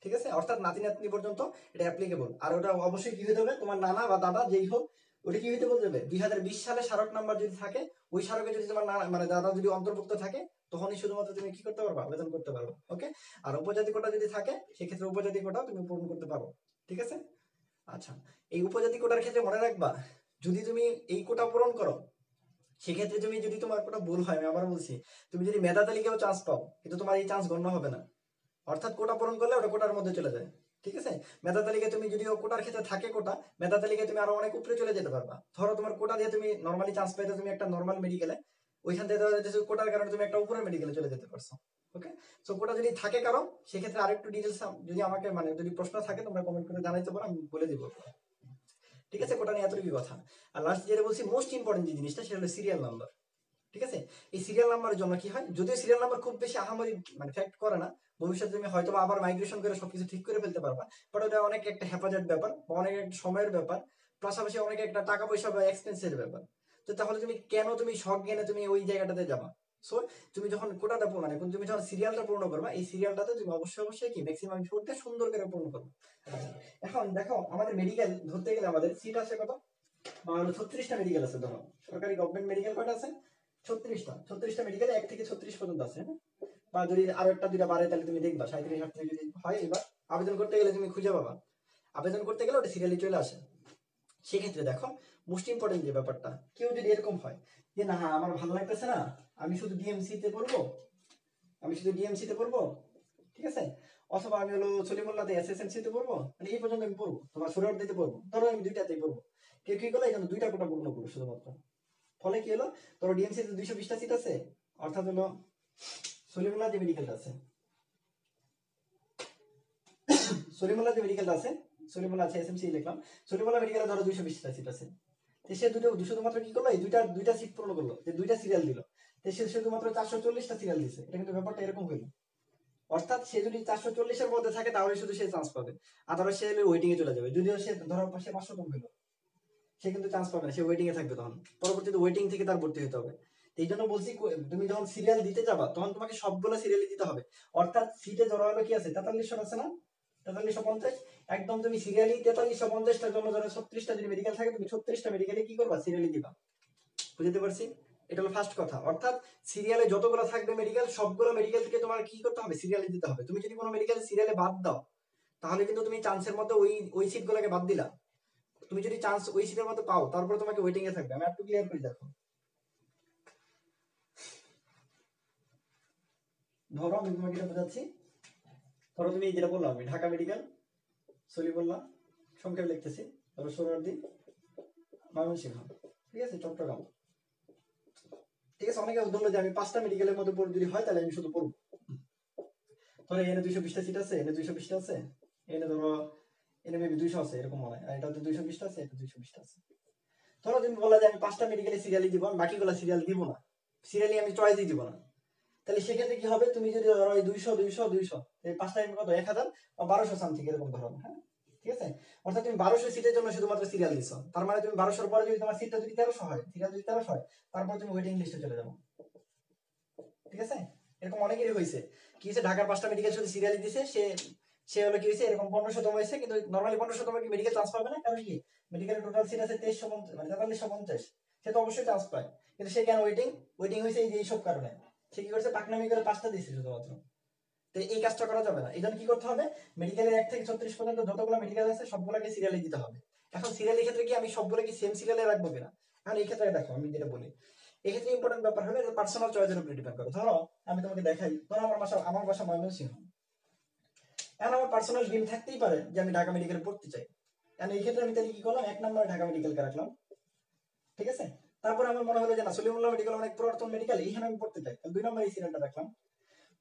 ঠিক আছে, অর্থাৎ নাতি নাতনি পর্যন্ত এটা অ্যাপ্লিকেবল। আর ওটা অবশ্যই কি হতে হবে, তোমার নানা বা দাদা যেই হোক, ওটা কি হতে বলতে হবে, 2020 সালে স্মারক নাম্বার যদি থাকে, ওই স্মারকে যদি তোমার মানে দাদা যদি অন্তর্ভুক্ত থাকে, তখনই শুধুমাত্র তুমি কি করতে পারবা, আবেদন করতে পারবে। ওকে, আর উপজাতি কোটা যদি থাকে সেক্ষেত্রে উপজাতি কোটা তুমি পূরণ করতে পারো। ঠিক আছে, আচ্ছা এই উপজাতি কোটার ক্ষেত্রে মনে রাখবা, যদি তুমি এই কোটা পূরণ করো, সেক্ষেত্রে তুমি যদি তোমার কোনো ভুল হয়, আমি আবার বলছি, তুমি যদি মেধা তালিকাও চান্স পাও কিন্তু তোমার এই চান্স গণ্য হবে না, অর্থাৎ কোটা পূরণ করলে ওটা কোটার মধ্যে চলে যায়। ঠিক আছে, মেধা তালিকায় তুমি যদিও কোটার ক্ষেত্রে থাকে কোটা, মেধা তালিকায় তুমি আরো অনেক উপরে চলে যেতে পারবা। ধরো তোমার কোটা দিয়ে তুমি নর্মালি চান্স পাইতে তুমি একটা নর্মাল মেডিকেলে, ওইখান থেকে ধরো যে কোটার কারণে তুমি একটা উপরের মেডিকেলে চলে যেতে পারছো। ওকে, সো কোটা যদি থাকে কারো, সেক্ষেত্রে আরেকটু ডিটেলস যদি আমাকে মানে যদি প্রশ্ন থাকে তোমরা কমেন্ট করে জানাইতে পারো, আমি বলে দিব। ঠিক আছে, কোটা নিয়ে এতটুকু কথা। আর লাস্ট যেটা বলছি মোস্ট ইম্পর্টেন্ট যে জিনিসটা, সেটা হলো সিরিয়াল নাম্বার। ঠিক আছে, এই সিরিয়াল নাম্বারের জন্য কি হয়, যদিও সিরিয়াল নাম্বার খুব বেশি আহামরি মানে ফ্যাক্ট করে না, ভবিষ্যতে তুমি হয়তো আবার মাইগ্রেশন করে সবকিছু ঠিক করে ফেলতে পারবা, বাট ওটা অনেক একটা হেফাজত ব্যাপার বা অনেক একটা সময়ের ব্যাপার, পাশাপাশি অনেক একটা টাকা পয়সা বা এক্সপেন্সের ব্যাপার। তো তাহলে তুমি কেন তুমি শখ জ্ঞানে তুমি ওই জায়গাটাতে যাবা? সো তুমি যখন কোটাটা মানে তুমি যখন সিরিয়ালটা পূর্ণ করবা, এই সিরিয়ালটাতে তুমি অবশ্যই কি ম্যাক্সিমাম শুরুতে সুন্দর করে পূর্ণ করবে। এখন দেখো আমাদের মেডিকেল ধরতে গেলে আমাদের সিট আছে কত, 36টা মেডিকেল আছে। ধরো সরকারি গভর্নমেন্ট মেডিকেল কয়টা আছে, 36টা মেডিকেলে 1 থেকে 36 পর্যন্ত আছে, হ্যাঁ? বা যদি আরো একটা দুইটা বাড়ে তাহলে তুমি দেখবা 37-38 যদি হয়, এবার আবেদন করতে গেলে তুমি খুঁজে পাবা, আবেদন করতে গেলে ওটা সিরিয়ালি চলে আসে। সেক্ষেত্রে দেখো মোস্ট ইম্পর্টেন্ট যে ব্যাপারটা, কেউ যদি এরকম হয় যে না আমার ভালো লাগতেছে না, আমি শুধু ডিএমসি তে পড়বো, ঠিক আছে, অথবা আমি হলো সলিমুল্লাহতে এসএসএমসি তে পড়বো, মানে এই পর্যন্ত আমি পড়বো, তোমার সুরাট দিতে পড়বো, ধরো আমি দুইটাতেই পড়বো, কেউ কি করলো এখানে দুইটা কোটা পূর্ণ করলো শুধুমাত্র। ফলে কি হলো, তোর ডিএমসি তে 220টা সিট আছে, অর্থাৎ হলো সলিমুল্লাহ যে মেডিকেলটা আছে, সলিমুল্লাহ আছে এসএমসি লিখলাম, সলিমুল্লাহ মেডিকেলে ধরো 220টা সিট আছে। তো সে শুধুমাত্র কি করলো, এই দুইটা সিট পূরণ করলো, যে দুইটা সিরিয়াল দিল, তো সে শুধুমাত্র 440টা সিরিয়াল দিছে। এটা কিন্তু ব্যাপারটা এরকম হইলো, অর্থাৎ সে যদি 440-এর মধ্যে থাকে তাহলে শুধু সে চান্স পাবে, আদারওয়াইজ সে ওয়েটিং এ চলে যাবে। যদিও সে ধরো সে 500তম হইলো, সে কিন্তু চান্স পাবে না, সে ওয়েটিং এ থাকবে, তখন পরবর্তীতে ওয়েটিং থেকে তার ভর্তি হতে হবে। এই জন্য বলছি তুমি যখন সিরিয়াল দিতে যাবা তখন তোমাকে সবগুলো সিরিয়ালি দিতে হবে, অর্থাৎ সিটে জড়ো হলো কি আছে 4300 আছে না, 4350, একদম তুমি সিরিয়ালি 4350টার জন্য ধরো 36টা যদি মেডিকেল থাকে, তুমি 36টা মেডিকেলে কি করবা, সিরিয়ালি দিবা। বুঝতে পারছি, এটা হলো ফার্স্ট কথা। অর্থাৎ সিরিয়ালে যতগুলো থাকবে মেডিকেল, সবগুলো মেডিকেল থেকে তোমার কি করতে হবে, সিরিয়ালে দিতে হবে। তুমি যদি কোনো মেডিকেল সিরিয়ালে বাদ দাও, তাহলে কিন্তু তুমি চান্সের মধ্যে ওই সিটগুলোকে বাদ দিলা। তুমি যদি চান্স ওই সিটের মধ্যে পাও, তারপর তোমাকে ওয়েটিং এ থাকবে। আমি একটু ক্লিয়ার করে দেখো, ধরো আমি তোমাকে এটা বোঝাচ্ছি। ধরো তুমি যেটা বললাম, আমি ঢাকা মেডিকেল, সলিমুল্লাহ, সংক্ষেপে লিখতেছি, ধরো সোহরাওয়ার্দী, ময়মনসিংহ, ঠিক আছে, চট্টগ্রাম, ঠিক আছে। অনেকে ধরলো যে আমি 5টা মেডিকেলের মধ্যে যদি হয় তাহলে আমি শুধু পড়বো। ধরো এনে 220টা সিট আছে, এনে 220টা আছে, এনে ধরো এনে মেবি 200 আছে, এরকম মনে হয়, আর এটাতে 220টা আছে, এটা 220টা আছে। ধরো তুমি বলা যে আমি 5টা মেডিকেলে সিরিয়ালি দিব, বাকিগুলো সিরিয়াল দিব না, সিরিয়ালি আমি চয়েসই দিব না, তাহলে সেক্ষেত্রে কি হবে, তুমি যদি ধরো 200 এই 5টা কত 1000 বা 1200 সামথিং এরকম ধরো, হ্যাঁ, ঠিক আছে। অর্থাৎ তুমি 1200 সিটের জন্য শুধুমাত্র সিরিয়াল দিছো, তার মানে তুমি 1200-র পরে যদি তোমার সিটটা যদি 1300 হয়, সিরিয়াল যদি 1300 হয়, তারপর তুমি ওয়েটিং লিস্টে চলে যাবে। ঠিক আছে, এরকম অনেকেরই হয়েছে, কি হয়েছে, ঢাকার 5টা মেডিকেল শুধু সিরিয়ালি দিছে, সে সে হলো কি হয়েছে, এরকম 1500তম হয়েছে, কিন্তু নরমালি 1500তম কি মেডিকেল চান্স পাবে না, কারণ কি মেডিকেলের টোটাল সিট আছে 2350, মানে 4350, সে তো অবশ্যই চান্স পায়, কিন্তু সে কেন ওয়েটিং হয়েছে এই সব কারণে। সে কি করছে, পাকনামি করে 5টা দিয়েছে শুধুমাত্র। তো এই কাজটা করা যাবে না, এই জন্য কি করতে হবে, মেডিকেলের 1 থেকে 36 পর্যন্ত যতগুলো মেডিকেল আছে সবগুলোকে সিরিয়ালি দিতে হবে। এখন সিরিয়ালের ক্ষেত্রে কি আমি সবগুলোকে সেম সিরিয়ালে রাখবো কিনা, এখন এই ক্ষেত্রে দেখো আমি যেটা বলি, এক্ষেত্রে ইম্পর্টেন্ট ব্যাপার হলো পার্সোনাল চয়েসের উপরে ডিপেন্ড করে। ধরো আমি তোমাকে দেখাই, ধরো আমার বাসা ময়মনসিংহ, এখন আমার পার্সোনাল ড্রিম থাকতেই পারে যে আমি ঢাকা মেডিকেলে পড়তে চাই, এখন এই ক্ষেত্রে আমি তাহলে কি করলাম, 1 নম্বরে ঢাকা মেডিকেলকে রাখলাম, ঠিক আছে। তারপর আমার মনে হলো যে না, সলিমুল্লাহ মেডিকেল অনেক পুরাতন মেডিকেল, এইখানে আমি পড়তে চাই, তাহলে 2 নম্বরে এই সিরিয়ালটা রাখলাম।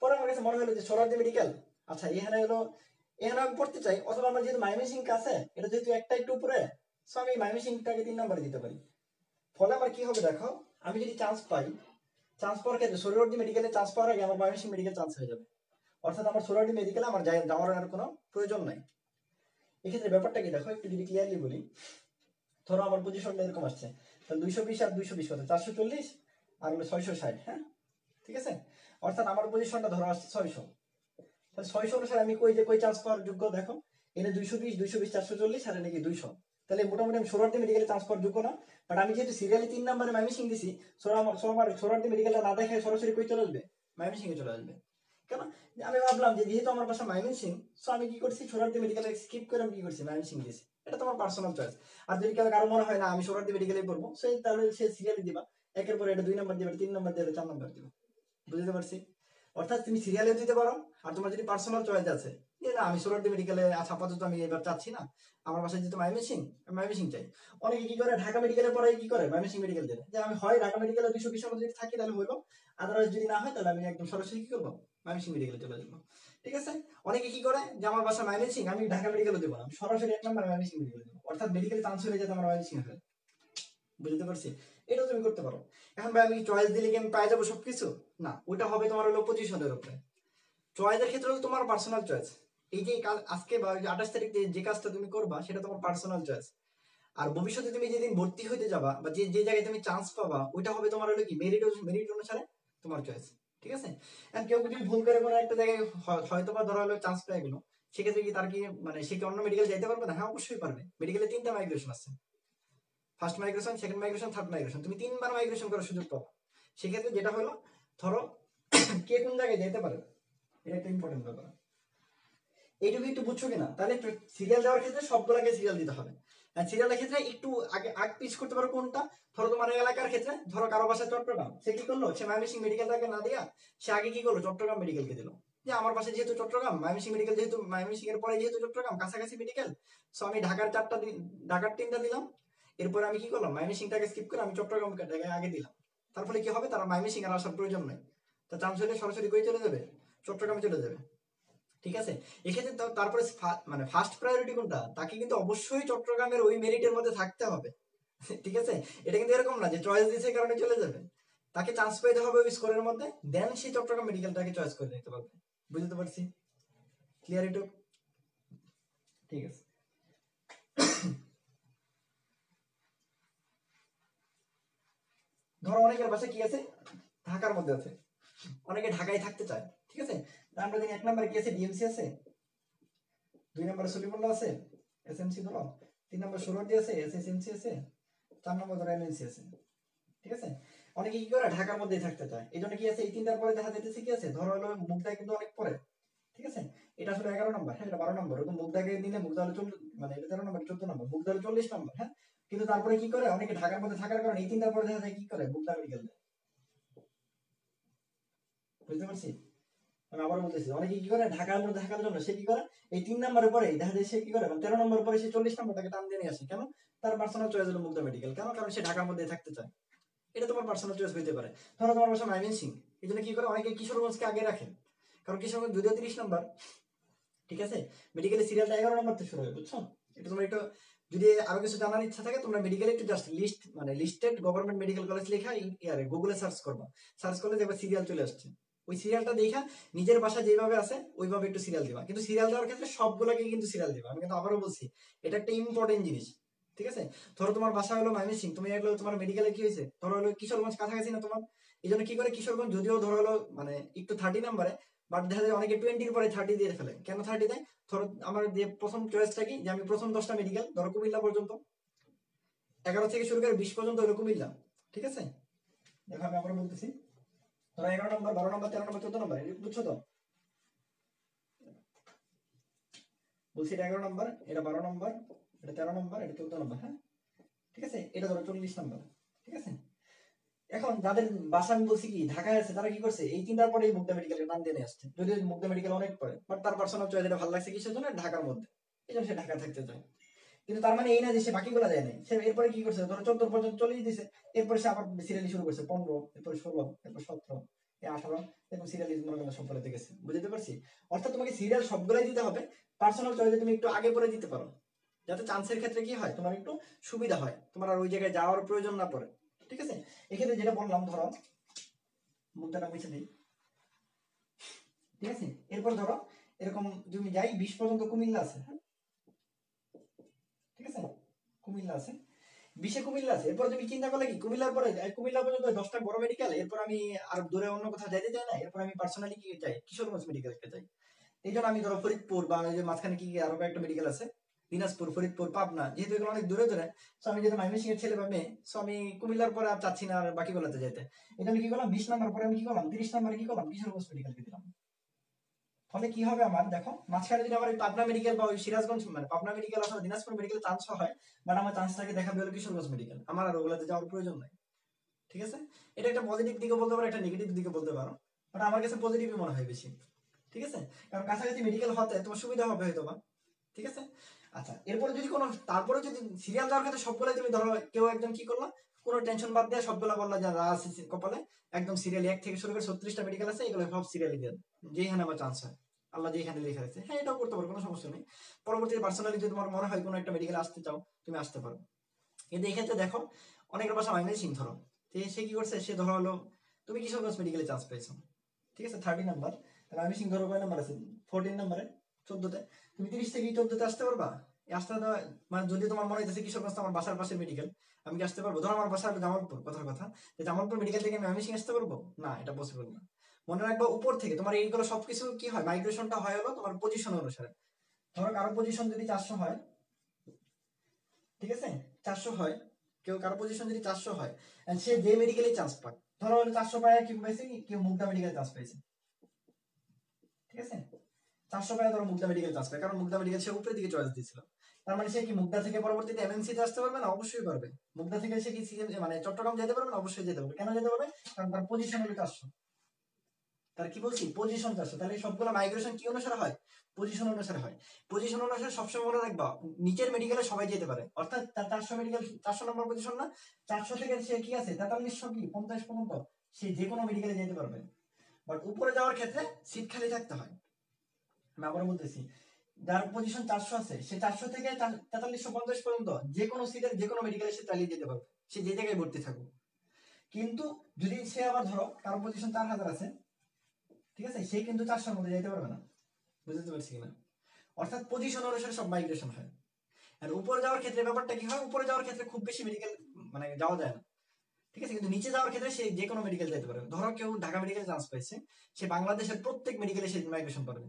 পরে আমার কাছে মনে হলো যে সোহরাওয়ার্দী মেডিকেল, আচ্ছা এখানে আমি পড়তে চাই, অথবা আমার যেহেতু ময়মনসিংহ আছে, এটা যেহেতু একটা একটু উপরে, সো আমি ময়মনসিংহটাকে 3 নম্বরে দিতে পারি। ফলে আমার কি হবে দেখো, আমি যদি চান্স পাই, চান্স পাওয়ার ক্ষেত্রে সোহরাওয়ার্দী মেডিকেলে চান্স পাওয়ার আগে আমার ময়মনসিংহ মেডিকেল চান্স হয়ে যাবে, অর্থাৎ আমার সোহরাওয়ার্দী মেডিকেলে আমার যাওয়ার আর কোনো প্রয়োজন নাই। এক্ষেত্রে ব্যাপারটা কি দেখো, একটু যদি ক্লিয়ারলি বলি, ধরো আমার পজিশনটা এরকম আসছে, তাহলে 220 আর 220 কত, 440 আর হলো 660, হ্যাঁ, ঠিক আছে। অর্থাৎ আমার পজিশনটা ধরো আসছে 600, তাহলে 600 অনুসারে আমি কই চান্স পাওয়ার যোগ্য দেখো, এনে 220 440 আর নাকি 200, তাহলে মোটামুটি আমি সোহরাওয়ার্দী মেডিকেলে চান্স পাওয়ার যোগ্য না। বাট আমি যেহেতু সিরিয়ালি 3 নম্বরে ময়মনসিংহ দিছি, আমার সোহরাওয়ার্দী মেডিকেলটা না দেখে সরাসরি কই চলে আসবে, ময়মনসিংহে চলে আসবে। কেন, আমি ভাবলাম যে যেহেতু আমার বাসা ময়মনসিংহ, সো আমি কি করছি, সোহরাওয়ার্দী মেডিকেলে স্কিপ করে আমি কি করছি, ময়মনসিংহ দিয়েছি। এটা তোমার পার্সোনাল চয়েস। আর যদি কারো মনে হয় না আমি সোহরাওয়ার্দী মেডিকেলে পড়বো, সেই তাহলে সে সিরিয়ালি দিবা, একের পরে এটা 2 নাম্বার দিবে, 3 নাম্বার দিবে, 4 নাম্বার দিবে। বুঝতে পারছি? অর্থাৎ তুমি সিরিয়ালে দিতে পারো, আর তোমার যদি পার্সোনাল চয়েস আছে যে না আমি সোলার মেডিকেলে আপাতত আমি এবার চাচ্ছি না, আমার বাসায় যেহেতু মাইমেসিং চাই। অনেকে কি করে ঢাকা মেডিকেলে পরে কি করে মাইমেসিং মেডিকেল দেয়, যে আমি হয় ঢাকা মেডিকেলে 220 যদি থাকি তাহলে হইলো, আদারওয়াইজ যদি না হয় তাহলে আমি একদম সরাসরি কি করবো মাইমেসিং মেডিকেলে চলে যাবো। ঠিক আছে? অনেকে কি করে যে আমার বাসা মাইমেসিং, আমি ঢাকা মেডিকেলে দেবো না, আমি সরাসরি 1 নাম্বার মাইমেসিং মেডিকেলে দেবো, অর্থাৎ মেডিকেলে চান্স হয়ে যাতে আমার মাইমেসিং হয়। বুঝতে পারছি? এটাও তুমি করতে পারো। এখন ভাই আমি চয়েস দিলে কি আমি পাই যাবো সবকিছু? না, ওটা হবে তোমার হলো পজিশনের উপরে। চয়েসের ক্ষেত্রে হলো তোমার পার্সোনাল চয়েস। এই যে আজকে বা 28 তারিখ যে কাজটা তুমি করবা সেটা তোমার পার্সোনাল চয়েস। আর ভবিষ্যতে তুমি যেদিন ভর্তি হইতে যাবা বা যে জায়গায় তুমি চান্স পাবা ওইটা হবে তোমার হলো কি মেরিট অনুসারে তোমার চয়েস। ঠিক আছে? এখন কেউ যদি ভুল করে কোনো একটা জায়গায় হয়তো বা ধরা হলো চান্স পেয়ে গেল, সেক্ষেত্রে কি তার কি মানে সে কি অন্য মেডিকেল যাইতে পারবে না? হ্যাঁ, অবশ্যই পারবে। মেডিকেলে 3টা মাইগ্রেশন আছে, first migration, second migration, third migration, তুমি 3বার মাইগ্রেশন করার সুযোগ পাবা। সেক্ষেত্রে যেটা হলো ধরো কে কোন জায়গায় যেতে পারে, এটা একটা ইম্পর্টেন্ট ব্যাপার। এইটুকু একটু বুঝছো কিনা? তাহলে সিরিয়াল দেওয়ার ক্ষেত্রে সবগুলোকে সিরিয়াল দিতে হবে। আর সিরিয়ালের ক্ষেত্রে একটু আগ পিছ করতে পারো কোনটা, ধরো তোমার এলাকার ক্ষেত্রে, ধরো কারো বাসা চট্টগ্রাম, সে কি করলো, সে ময়মনসিংহ মেডিকেলটাকে না দিয়া সে আগে কি করলো চট্টগ্রাম মেডিকেলকে দিল, যে আমার বাসা যেহেতু চট্টগ্রাম, ময়মনসিংহ মেডিকেল যেহেতু ময়মনসিংহ এর পরে যেহেতু চট্টগ্রাম কাছাকাছি মেডিকেল, সো আমি ঢাকার 3টা দিলাম। এরপর আমি কি করলাম ময়মনসিংহটাকে স্কিপ করে আমি চট্টগ্রামটাকে আগে দিলাম। তার ফলে কি হবে, তারা ময়মনসিংহ আর আসার প্রয়োজন নাই, তো চান্স হলে সরাসরি কই চলে যাবে, চট্টগ্রামে চলে যাবে। ঠিক আছে? এক্ষেত্রে তারপরে মানে ফার্স্ট প্রায়োরিটি কোনটা, তাকে কিন্তু অবশ্যই চট্টগ্রামের ওই মেরিটের মধ্যে থাকতে হবে। ঠিক আছে? এটা কিন্তু এরকম না যে চয়েস দিয়েছে কারণে চলে যাবে, তাকে চান্স পেতে হবে ওই স্কোরের মধ্যে, দেন সে চট্টগ্রাম মেডিকেলটাকে চয়েস করে নিতে পারবে। বুঝতে পারছি? ক্লিয়ার এটুক? ঠিক আছে। ধরো অনেকের বাসা কি আছে, ঢাকার মধ্যে আছে, অনেকে ঢাকায় থাকতে চায়। ঠিক আছে? আমরা জানি 1 নম্বরে কি আছে, ডিএমসি আছে, 2 নম্বরে সলিমুল্লাহ আছে, এসএমসি ধরো, 3 নম্বর সুরতি আছে, এসএসএমসি আছে, 4 নম্বর ধরো এমএনসি আছে। ঠিক আছে? অনেকে কি করে ঢাকার মধ্যেই থাকতে চায়, এই জন্য কি আছে এই 3টার পরে দেখা যাইতেছে কি আছে, ধরো হলো মুগদায় কিন্তু অনেক পরে। ঠিক আছে? এটা আসলে 11 নম্বর, হ্যাঁ এটা 12 নম্বর, ওরকম মুগদাকে নিলে মুগদা হলো 40, মানে এটা 13 নম্বর, 14 নম্বর, মুগদা হলো 40 নম্বর। হ্যাঁ, কিন্তু তারপরে কি করে অনেকে ঢাকার মধ্যে থাকার কারণে এই 3টার পরে দেখা যায় কি করে মুগদা মেডিকেল দেয়। বুঝতে পারছি? আমি আবার বলতেছি, অনেকে কি করে ঢাকার মধ্যে থাকার জন্য সে কি করে এই 3 নম্বরের পরে দেখা যায় সে কি করে 13 নম্বর পরে সে 40 নম্বরটাকে টান দিয়ে নিয়ে আসে। কেন? তার পার্সোনাল চয়েস হলো মুগদা মেডিকেল। কেন? কারণ সে ঢাকার মধ্যে থাকতে চায়। এটা তোমার পার্সোনাল চয়েস হইতে পারে। ধরো তোমার বাসা ময়মনসিং, এই জন্য কি করে অনেকে কিশোরগঞ্জকে আগে রাখে, কারণ কিশোরগঞ্জ যদিও 30 নম্বর, ঠিক আছে, মেডিকেলের সিরিয়ালটা 11 নম্বর থেকে শুরু হয়। বুঝছো? এটা তোমরা একটু যদি আরো কিছু জানার ইচ্ছা থাকে তোমরা মেডিকেলে একটু জাস্ট লিস্ট মানে লিস্টেড গভর্নমেন্ট মেডিকেল কলেজ লেখা ইয়ারে গুগলে সার্চ করবা, সার্চ করলে দেখবা সিরিয়াল চলে আসছে। ওই সিরিয়ালটা দেখা নিজের বাসা যেভাবে আছে ওইভাবে একটু সিরিয়াল দিবা, কিন্তু সিরিয়াল দেওয়ার ক্ষেত্রে সবগুলোকে কিন্তু সিরিয়াল দিবা। আমি কিন্তু আবারও বলছি এটা একটা ইম্পর্টেন্ট জিনিস। ঠিক আছে? ধরো তোমার বাসা হলো ময়মনসিং, তুমি এগুলো তোমার মেডিকেলে কি হয়েছে, ধরো হলো কিশোরগঞ্জ কাছাকাছি না তোমার, এই জন্য কি করে কিশোরগঞ্জ যদিও ধরো হলো মানে একটু 30 নম্বরে, বাট দেখা যায় অনেকে 20 পরে 30 দিয়ে ফেলে। কেন 30 দেয়? ধরো আমার যে প্রথম চয়েসটা কি, যে আমি প্রথম 10টা মেডিকেল ধরো কুমিল্লা পর্যন্ত, 11 থেকে শুরু করে 20 পর্যন্ত হলো কুমিল্লা। ঠিক আছে? দেখো আমি আবার বলতেছি, ধরো 11 নম্বর, 12 নম্বর, 13 নম্বর, 14 নম্বর, বুঝছো তো? বলছি এটা 11 নম্বর, এটা 12 নম্বর, এটা 13 নম্বর, এটা 14 নম্বর। হ্যাঁ, ঠিক আছে, এটা ধরো 40 নম্বর। ঠিক আছে? এখন যাদের বাসা আমি বলছি কি ঢাকায় আছে, তারা কি করছে এই 3টার পরে মুগদা মেডিকেলের নাম দিয়ে আসছে, যদিও মুগদা মেডিকেল অনেক পরে, বাট তার পার্সোনাল চয়েস এটা ভালো লাগছে কিসের জন্য, ঢাকার মধ্যে, এই জন্য সে ঢাকা থাকতে চায়। কিন্তু তার মানে এই না যে সে বাকিগুলো দেয় নাই, সে এরপরে কি করছে ধরো 14 পর্যন্ত চলেই দিছে, এরপরে সে আবার সিরিয়ালি শুরু করছে 15, এরপরে 16, এরপর 17, 18, এরকম সিরিয়ালি মনে করেন সব ফলাতে গেছে। বুঝতে পারছি? অর্থাৎ তোমাকে সিরিয়াল সবগুলাই দিতে হবে, পার্সোনাল চয়েসে তুমি একটু আগে পরে দিতে পারো, যাতে চান্সের ক্ষেত্রে কি হয় তোমার একটু সুবিধা হয়, তোমার আর ওই জায়গায় যাওয়ার প্রয়োজন না পড়ে। ঠিক আছে? এক্ষেত্রে যেটা বললাম ধরো মুদ্রাটা মুছে দিই। ঠিক আছে? এরপর ধরো এরকম তুমি যাই 20 পর্যন্ত কুমিল্লা আছে। হ্যাঁ, ঠিক আছে, কুমিল্লা আছে, 20-এ কুমিল্লা আছে। এরপর তুমি চিন্তা করলে কি কুমিল্লার পরে কুমিল্লা পর্যন্ত 10টা বড় মেডিকেল, এরপর আমি আর দূরে অন্য কোথাও যাইতে চাই না, এরপর আমি পার্সোনালি কি চাই কিশোরগঞ্জ মেডিকেলকে চাই। এই জন্য আমি ধরো ফরিদপুর বা ওই যে মাঝখানে কি আরো একটা মেডিকেল আছে, দিনাজপুর, ফরিদপুর, পাবনা, যেহেতু এগুলো অনেক দূরে দূরে, তো আমি যেহেতু ময়মনসিং এর ছেলে বা মেয়ে, সো আমি কুমিল্লার পরে আর চাচ্ছি না আর বাকিগুলোতে যেতে। এটা আমি কি করলাম 20 নম্বর পরে আমি কি করলাম 30 নম্বরে কি করলাম কিশোরগঞ্জ মেডিকেলকে দিলাম। ফলে কি হবে আমার দেখো মাঝখানে যদি আমার ওই পাবনা মেডিকেল বা ওই সিরাজগঞ্জ মানে পাবনা মেডিকেল অথবা দিনাজপুর মেডিকেল চান্স হয়, বাট আমার চান্সটাকে দেখাবে হলো কিশোরগঞ্জ মেডিকেল, আমার আর ওগুলোতে যাওয়ার প্রয়োজন নাই। ঠিক আছে, এটা একটা পজিটিভ দিকে বলতে পারো, একটা নেগেটিভ দিকে বলতে পারো, বাট আমার কাছে পজিটিভই মনে হয় বেশি। ঠিক আছে, কারণ কাছাকাছি মেডিকেল হতে তোমার সুবিধা হবে হয়তো বা। ঠিক আছে, আচ্ছা এরপরে যদি কোনো তারপরে যদি সিরিয়াল দেওয়ার ক্ষেত্রে সবগুলো তুমি ধরো কেউ একজন কি করলো, কোনো টেনশন বাদ দিয়ে সবগুলো বললো যে আছে কপালে একদম সিরিয়াল 1 থেকে শুরু করে 36টা মেডিকেল আছে, এগুলো সব সিরিয়ালি দেন, যেখানে আমার চান্স হয় আল্লাহ যেখানে লিখে রাখছে, হ্যাঁ এটাও করতে পারো, কোনো সমস্যা নেই। পরবর্তীতে পার্সোনালি যদি তোমার মনে হয় কোনো একটা মেডিকেল আসতে চাও তুমি আসতে পারো। কিন্তু এই ক্ষেত্রে দেখো অনেকের বাসা ময়মনসিং ধরো, তো সে কি করছে, সে ধরো হলো তুমি কিশোরগঞ্জ মেডিকেলে চান্স পেয়েছো, ঠিক আছে 30 নাম্বার, তাহলে ময়মনসিং ধরো কয় নাম্বার আছে, 14 নাম্বারে, 14তে, তুমি 30 থেকে 14তে আসতে পারবা? আসতে মানে যদি তোমার মনে হইতেছে কিশোরগঞ্জ আমার বাসার পাশে মেডিকেল, আমি কি আসতে পারবো? ধরো আমার বাসা জামালপুর, কথার কথা, জামালপুর মেডিকেল থেকে আমি ময়মনসিং আসতে পারবো না, এটা পসিবল না। মনে রাখবো উপর থেকে তোমার এইগুলো সবকিছু কি হয়, মাইগ্রেশনটা হয় হলো তোমার পজিশন অনুসারে। ধরো কারো পজিশন যদি 400 হয়, ঠিক আছে 400 হয়, কেউ কারো পজিশন যদি 400 হয়, and সে যে মেডিকেলে চান্স পায়, ধরো 400 পায় কি পাইছে, কেউ মুগদা মেডিকেলে চান্স পাইছে, ঠিক আছে 400 পায় ধরো মুগদা মেডিকেল চান্স পায়, কারণ মুগদা মেডিকেল সে উপরের দিকে চয়েস দিয়েছিল, তার মানে সে কি মুগদা থেকে পরবর্তীতে এমএনসি তে আসতে পারবে না? অবশ্যই পারবে। মুগদা থেকে সে কি মানে চট্টগ্রাম যেতে পারবে না? অবশ্যই যেতে পারবে। কেন যেতে পারবে? কারণ তার পজিশন হলো 400, তার কি বলছি পজিশন 400, তাহলে সবগুলো মাইগ্রেশন কি অনুসারে হয়, পজিশন অনুসারে হয়। পজিশন অনুসারে সবসময় মনে রাখবা নিচের মেডিকেলে সবাই যেতে পারে, অর্থাৎ তার 400 মেডিকেল 400 নম্বর পজিশন না, 400 থেকে সে কি আছে 4300 কি 50 পর্যন্ত সে যে কোনো মেডিকেলে যেতে পারবে। বাট উপরে যাওয়ার ক্ষেত্রে সিট খালি থাকতে হয়। আমি আবার বলতেছি, যার পজিশন 400 আছে সে 400 থেকে 4350 পর্যন্ত যে কোনো সিটের যে কোনো মেডিকেলে সে চালিয়ে যেতে পারবে, সে যে জায়গায় ভর্তি থাকুক। কিন্তু যদি সে আবার ধরো কারো পজিশন 4000 আছে, ঠিক আছে, সে কিন্তু 400-র মধ্যে যেতে পারবে না। বুঝতে পারছি কিনা? অর্থাৎ পজিশন অনুসারে সব মাইগ্রেশন হয়। আর উপরে যাওয়ার ক্ষেত্রে ব্যাপারটা কি হয়, উপরে যাওয়ার ক্ষেত্রে খুব বেশি মেডিকেল মানে যাওয়া যায় না, ঠিক আছে, কিন্তু নিচে যাওয়ার ক্ষেত্রে সে যে কোনো মেডিকেল যেতে পারে। ধরো কেউ ঢাকা মেডিকেল চান্স পাইছে, সে বাংলাদেশের প্রত্যেক মেডিকেলে সে মাইগ্রেশন পারবে।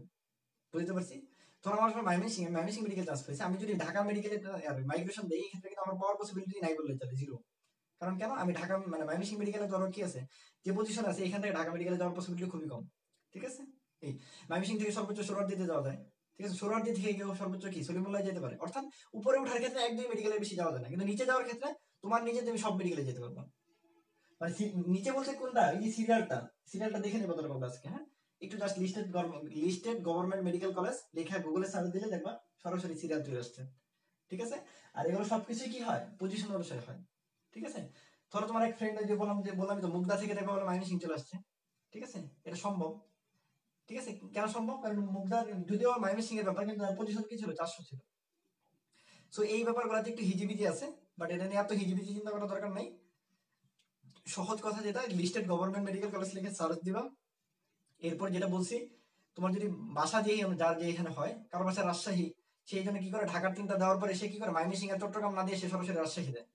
বুঝতে পারছি? ধরো আমার ময়মনসিং মেডিকেল চান্স পেয়েছে, আমি যদি ঢাকা মেডিকেলে মাইগ্রেশন দেই, এই ক্ষেত্রে কিন্তু আমার পাওয়ার পসিবিলিটি নাই বললে চলে, জিরো। কারণ কেন, আমি ঢাকা মানে ময়মনসিং মেডিকেলে ধরো কি আছে, যে পজিশন আছে এখান থেকে ঢাকা মেডিকেলে যাওয়ার পসিবিলিটি খুবই কম। ঠিক আছে, এই ময়মনসিং থেকে সর্বোচ্চ সোহরাওয়ার্দীতে যাওয়া যায়, ঠিক আছে, সোহরাওয়ার্দী থেকে কেউ সর্বোচ্চ কি সলিমুল্লাহ যেতে পারে। অর্থাৎ উপরে ওঠার ক্ষেত্রে 1-2 মেডিকেলের বেশি যাওয়া যায় না, কিন্তু নিচে যাওয়ার ক্ষেত্রে তোমার নিজে তুমি সব মেডিকেলে যেতে পারবে। মানে নিচে বলতে কোনটা, এই যে সিরিয়ালটা দেখে নেবো তোর আজকে, হ্যাঁ একটু just listed government medical college লেখা গুগলে সার্চ দিলে দেখবা সরাসরি সিরিয়াল চলে আসছে। ঠিক আছে, আর এগুলো সবকিছু কি হয়, পজিশন অনুসারে হয়। ঠিক আছে, ধরো তোমার এক ফ্রেন্ড যে বললাম তো মুগদা থেকে দেখবা বলে ময়মনসিং চলে আসছে, ঠিক আছে, এটা সম্ভব। ঠিক আছে, কেন সম্ভব, কারণ মুগদা যদিও ময়মনসিং এর ব্যাপার, কিন্তু পজিশন কি ছিল 400 ছিল। সো এই ব্যাপারগুলোতে একটু হিজিবিজি আছে, বাট এটা নিয়ে এত হিজিবিজি চিন্তা করার দরকার নাই। সহজ কথা যেটা, লিস্টেড গভর্নমেন্ট মেডিকেল কলেজ লিখে সার্চ দিবা। এরপর যেটা বলছি, তোমার যদি বাসা যেই যার যে এখানে হয়, কারো বাসা রাজশাহী, সেই জন্য কি করে ঢাকার 3টা দেওয়ার পরে সে কি করে ময়মনসিং আর চট্টগ্রাম না দিয়ে সে সরাসরি রাজশাহী দেয়।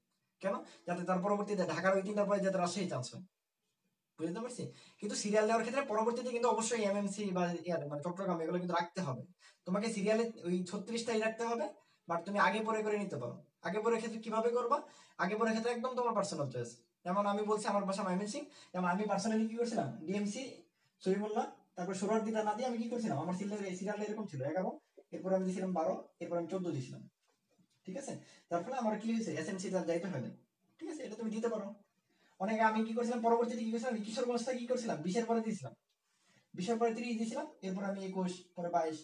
কেন, যাতে তার পরবর্তীতে ঢাকার ওই 3টার পরে যাতে রাজশাহী চান্স হয়। বুঝতে পারছি? কিন্তু সিরিয়াল দেওয়ার ক্ষেত্রে পরবর্তীতে কিন্তু অবশ্যই এমএমসি বা মানে চট্টগ্রাম এগুলো কিন্তু রাখতে হবে। তোমাকে সিরিয়ালে ওই 36টাই রাখতে হবে, বাট তুমি আগে পরে করে নিতে পারো। আগে পরে ক্ষেত্রে কিভাবে করবা, আগে পরে ক্ষেত্রে একদম তোমার পার্সোনাল চয়েস। যেমন আমি বলছি আমার বাসা ময়মনসিং, যেমন আমি পার্সোনালি কি করছিলাম, ডিএমসি সলিমুল্লাহ, তারপর সোহরাওয়ার্দীটা না দিয়ে আমি কি করছিলাম, আমার সিরিয়ালটা এরকম ছিল 11, এরপর আমি দিয়েছিলাম 12, এরপর আমি 14 দিয়েছিলাম। ঠিক আছে, তার ফলে আমার কি হয়েছে এসএমসি টা যাইতে হয় না। ঠিক আছে, এটা তুমি দিতে পারো। অনেকে আমি কি করছিলাম পরবর্তীতে কি করছিলাম, কিশোরগঞ্জটা কি করছিলাম 20-এর পরে দিয়েছিলাম, 20-এর পরে 30 দিয়েছিলাম, এরপর আমি 21, পরে 22,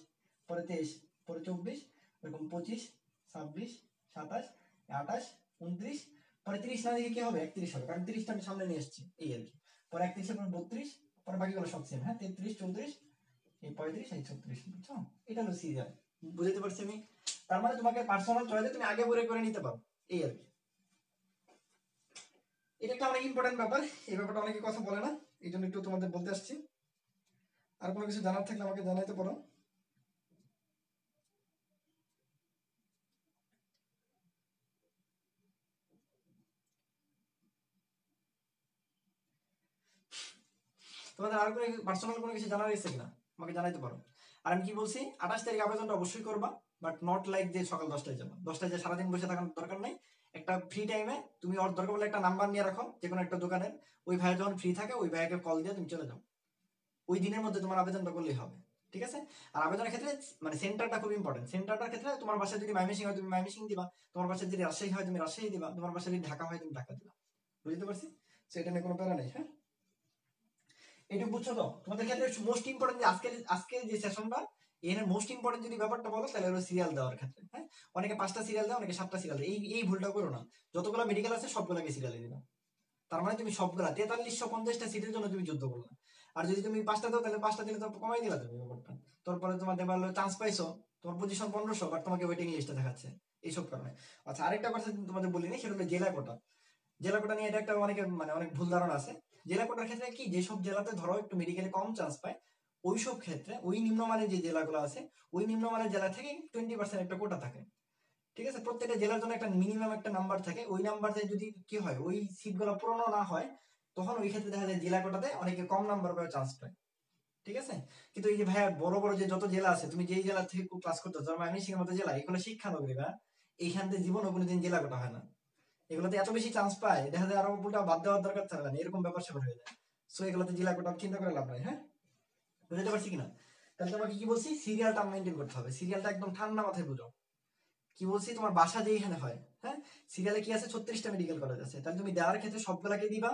পরে 23, পরে 24, এরকম 25, 26, 27, 28, 29, পরে 30 না দিয়ে কি হবে 31 হবে, কারণ 30টা আমি সামনে নিয়ে এসেছি এই আর কি। পরে 31 এর পর 32, পরে বাকিগুলো সব সেম, হ্যাঁ 33, 34, এই 35, এই 36, বুঝছো? এটা হলো সিরিয়াল। বুঝতে পারছি আমি? তার মানে তোমাকে পার্সোনাল চয়েসে তুমি আগে পরে করে নিতে পারো, এই আর কি। এটা একটা অনেক ইম্পর্টেন্ট ব্যাপার, এই ব্যাপারটা অনেকে কথা বলে না, এই জন্য একটু তোমাদের বলতে আসছি। আর কোনো কিছু জানার থাকলে আমাকে জানাইতে পারো। তোমাদের আর কোনো পার্সোনাল কোনো কিছু জানার ইচ্ছে কিনা আমাকে জানাইতে পারো। আর আমি কি বলছি, 28 তারিখ আবেদনটা অবশ্যই করবা, বাট নট লাইক যে সকাল 10টায় যাবা, 10টায় যে সারাদিন বসে থাকার দরকার নেই। একটা ফ্রি টাইমে তুমি ওর দরকার বলে একটা নাম্বার নিয়ে রাখো যে কোনো একটা দোকানের, ওই ভাইয়া যখন ফ্রি থাকে ওই ভাইয়াকে কল দিয়ে তুমি চলে যাও, ওই দিনের মধ্যে তোমার আবেদনটা করলেই হবে। ঠিক আছে, আর আবেদনের ক্ষেত্রে মানে সেন্টারটা খুব ইম্পর্টেন্ট। সেন্টারটার ক্ষেত্রে তোমার বাসায় যদি ময়মনসিং হয় তুমি ময়মনসিং দিবা, তোমার বাসায় যদি রাজশাহী হয় তুমি রাজশাহী দিবা, তোমার বাসায় যদি ঢাকা হয় তুমি ঢাকা দিবা। বুঝতে পারছি? এটা নিয়ে কোনো প্যারা নেই। হ্যাঁ, এটা বুঝছো তো? তোমাদের ক্ষেত্রে মোস্ট ইম্পর্টেন্ট যে আজকে যে সেশনটা, এর মোস্ট ইম্পর্টেন্ট যদি ব্যাপারটা বলো তাহলে হলো সিরিয়াল দেওয়ার ক্ষেত্রে। হ্যাঁ, অনেকে 5টা সিরিয়াল দেয়, অনেকে 7টা সিরিয়াল দেয়। এই ভুলটা করো না। যতগুলো মেডিকেল আছে সবগুলোকে সিরিয়ালে দিবা। তার মানে তুমি সবগুলা 4350টা সিটের জন্য তুমি যুদ্ধ করলা। আর যদি তুমি 5টা দাও তাহলে 5টা দিলে তো কমাই দিলা তুমি ব্যাপারটা। তারপরে তোমার দেখবা চান্স পাইছো, তোমার পজিশন 1500, বাট তোমাকে ওয়েটিং লিস্টে দেখাচ্ছে এইসব কারণে। আচ্ছা, আরেকটা কথা তোমাদের বলিনি, সেটা হলো জেলা কোটা। জেলা কোটা নিয়ে এটা একটা অনেক ভুল ধারণা আছে। জেলা কোটার ক্ষেত্রে কি, যেসব জেলাতে ধরো একটু মেডিকেলে কম চান্স পায়, ওইসব ক্ষেত্রে ওই নিম্নমানের যে জেলাগুলো আছে, ওই নিম্নমানের জেলা থেকে 20% একটা কোটা থাকে। ঠিক আছে, প্রত্যেকটা জেলার জন্য একটা মিনিমাম একটা নাম্বার থাকে। ওই নাম্বারে যদি কি হয়, ওই সিটগুলো পূরণ না হয়, তখন ওই ক্ষেত্রে দেখা যায় জেলা কোটাতে অনেকে কম নাম্বার করে চান্স পায়। ঠিক আছে, কিন্তু এই যে ভাইয়া বড় বড় যে যত জেলা আছে, তুমি যেই জেলা থেকে ক্লাস করতে চাও, ময়মনসিংহের মতো জেলা, এগুলো শিক্ষা নগরী না, এইখান থেকে জীবনে কোনোদিন জেলা কোটা হয় না। এগুলোতে এত বেশি চান্স পায়, দেখা যায় আরো উল্টা বাদ দেওয়ার দরকার থাকে না, এরকম ব্যাপার স্যাপার হয়ে যায়। সো এগুলোতে জেলা কোটা চিন্তা করে লাভ নাই। হ্যাঁ, বুঝতে পারছি কিনা? তাহলে তোমাকে কি বলছি, সিরিয়ালটা মেনটেন করতে হবে। সিরিয়ালটা একদম ঠান্ডা মাথায় বুঝো। কি বলছি, তোমার বাসা যেখানে হয়, হ্যাঁ, সিরিয়ালে কি আছে, 36টা মেডিকেল কলেজ আছে, তাহলে তুমি দেওয়ার ক্ষেত্রে সবগুলাকে দিবা,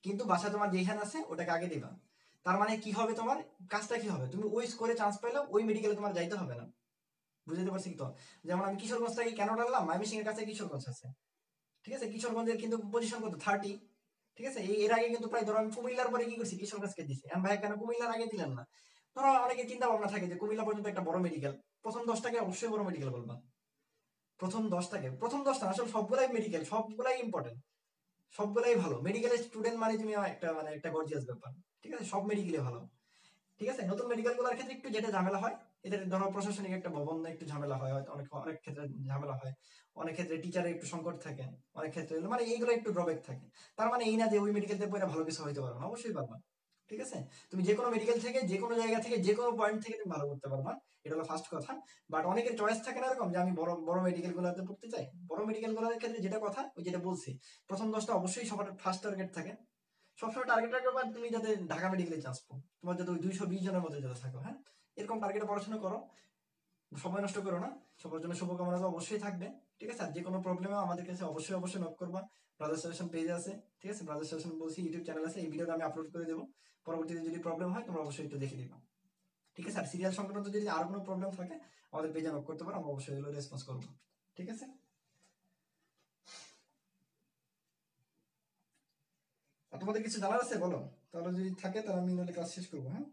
কিন্তু বাসা তোমার যেখানে আছে ওটাকে আগে দিবা। তার মানে কি হবে, তোমার কাজটা কি হবে, তুমি ওই স্কোরে চান্স পাইলেও ওই মেডিকেলে তোমার যাইতে হবে না। বুঝতে পারছি তো? যেমন আমি কিশোরগঞ্জ থেকে কেন ডাললাম, ময়মনসিং এর কাছে কিশোরগঞ্জ আছে। ঠিক আছে, কিশোরগঞ্জের কিন্তু পজিশন কত, 30। ঠিক আছে, এর আগে কিন্তু প্রায় ধরো আমি কুমিল্লার পরে কি করছি, কিশোরগঞ্জকে দিছি। আমি ভাই কেন কুমিল্লার আগে দিলেন না? ধরো অনেকে চিন্তা ভাবনা থাকে যে কুমিল্লা পর্যন্ত একটা বড় মেডিকেল, প্রথম 10টাকে অবশ্যই বড় মেডিকেল বলবা। প্রথম দশটা আসলে সবগুলাই মেডিকেল, সবগুলাই ইম্পর্টেন্ট, সবগুলাই ভালো। মেডিকেলের স্টুডেন্ট মানে তুমি একটা গর্জিয়াস ব্যাপার। ঠিক আছে, সব মেডিকেলে ভালো। ঠিক আছে, নতুন মেডিকেল গুলোর ক্ষেত্রে একটু যেটা ঝামেলা হয়, এদের ধরো প্রশাসনিক একটা ভবন একটু ঝামেলা হয়, হয়তো অনেক অনেক ক্ষেত্রে ঝামেলা হয়, অনেক ক্ষেত্রে টিচারের একটু সংকট থাকে, অনেক ক্ষেত্রে মানে এইগুলো একটু ড্রব্যাক থাকে। তার মানে এই না যে ওই মেডিকেল থেকে পড়ে ভালো কিছু হইতে পারবে না, অবশ্যই পারবা। ঠিক আছে, তুমি যে কোনো মেডিকেল থেকে, যে কোনো জায়গা থেকে, যে কোনো পয়েন্ট থেকে তুমি ভালো করতে পারবা, এটা হলো ফার্স্ট কথা। বাট অনেকের চয়েস থাকে না এরকম যে আমি বড় বড় মেডিকেল গুলোতে পড়তে চাই। বড় মেডিকেল গুলোর ক্ষেত্রে যেটা কথা, ওই যেটা বলছি, প্রথম 10টা অবশ্যই সবার ফার্স্ট টার্গেট থাকে। সবসময় টার্গেট রাখবে তুমি যাতে ঢাকা মেডিকেলে চান্স পাও, তোমার যাতে ওই 220 জনের মধ্যে যাতে থাকো। হ্যাঁ, এরকম টার্গেটে পড়াশোনা করো, সময় নষ্ট করো না। সবার জন্য শুভকামনা তো অবশ্যই থাকবে। ঠিক আছে, আর যে কোনো প্রবলেমে আমাদের কাছে অবশ্যই অবশ্যই নক করবা। ব্রাদার সাজেশন পেজ আছে, ঠিক আছে, ব্রাদার সাজেশন বলছি ইউটিউব চ্যানেল আছে, এই ভিডিওটা আমি আপলোড করে দেবো। পরবর্তীতে যদি প্রবলেম হয় তোমরা অবশ্যই একটু দেখে দিবা। ঠিক আছে, আর সিরিয়াল সংক্রান্ত যদি আর কোনো প্রবলেম থাকে আমাদের পেজে নক করতে পারো, আমরা অবশ্যই এগুলো রেসপন্স করবো। ঠিক আছে, আর তোমাদের কিছু জানার আছে বলো, তাহলে যদি থাকে তাহলে আমি নাহলে ক্লাস শেষ করবো। হ্যাঁ,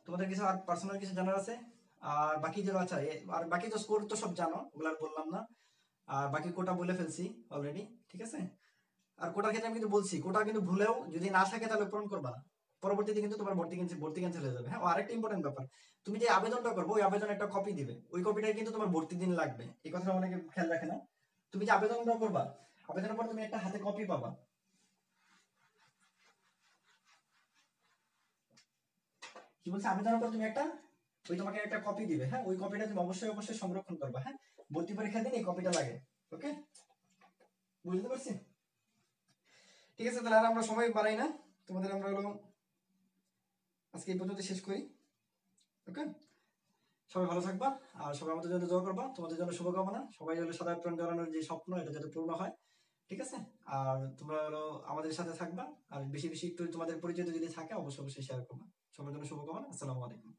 তোমাদের কিছু আর পার্সোনাল কিছু জানার আছে? আর বাকি যেগুলো, আচ্ছা আর বাকি তো স্কোর তো সব জানো, ওগুলো আর বললাম না। আর বাকি কোটা বলে ফেলছি অলরেডি। ঠিক আছে, আর কোটার ক্ষেত্রে আমি কিন্তু বলছি, কোটা কিন্তু ভুলেও যদি না থাকে তাহলে পূরণ করবা না। পরবর্তীতে কিন্তু তোমার ভর্তি ক্যান্সেল হয়ে যাবে। হ্যাঁ, আরেকটা ইম্পর্টেন্ট ব্যাপার, তুমি যে আবেদনটা করবো ওই আবেদনের একটা কপি দিবে, ওই কপিটা কিন্তু তোমার ভর্তি দিন লাগবে। এই কথাটা অনেকে খেয়াল রাখে না। তুমি যে আবেদনটা করবা, আবেদনের পর তুমি একটা হাতে কপি পাবা। কি বলছে, আবেদনের পর তুমি একটা, ওই তোমাকে একটা কপি দিবে। হ্যাঁ, ওই কপিটা তুমি অবশ্যই অবশ্যই সংরক্ষণ করবা। হ্যাঁ, ভর্তি পরীক্ষার দিন এই কপিটা লাগে। ওকে, বুঝতে পারছি? ঠিক আছে, তাহলে আর আমরা সময় বাড়াই না, তোমাদের আমরা হলো আজকে এই পর্যন্ত শেষ করি। ওকে, সবাই ভালো থাকবা, আর সবাই আমাদের জন্য দোয়া করবা, তোমাদের জন্য শুভকামনা। সবাই হলো সদা প্রাণ জানানোর যে স্বপ্ন, এটা যাতে পূর্ণ হয়। ঠিক আছে, আর তোমরা হলো আমাদের সাথে থাকবা, আর বেশি বেশি একটু তোমাদের পরিচিত যদি থাকে অবশ্যই অবশ্যই শেয়ার করবা। সবার জন্য শুভকামনা। আসসালামু আলাইকুম।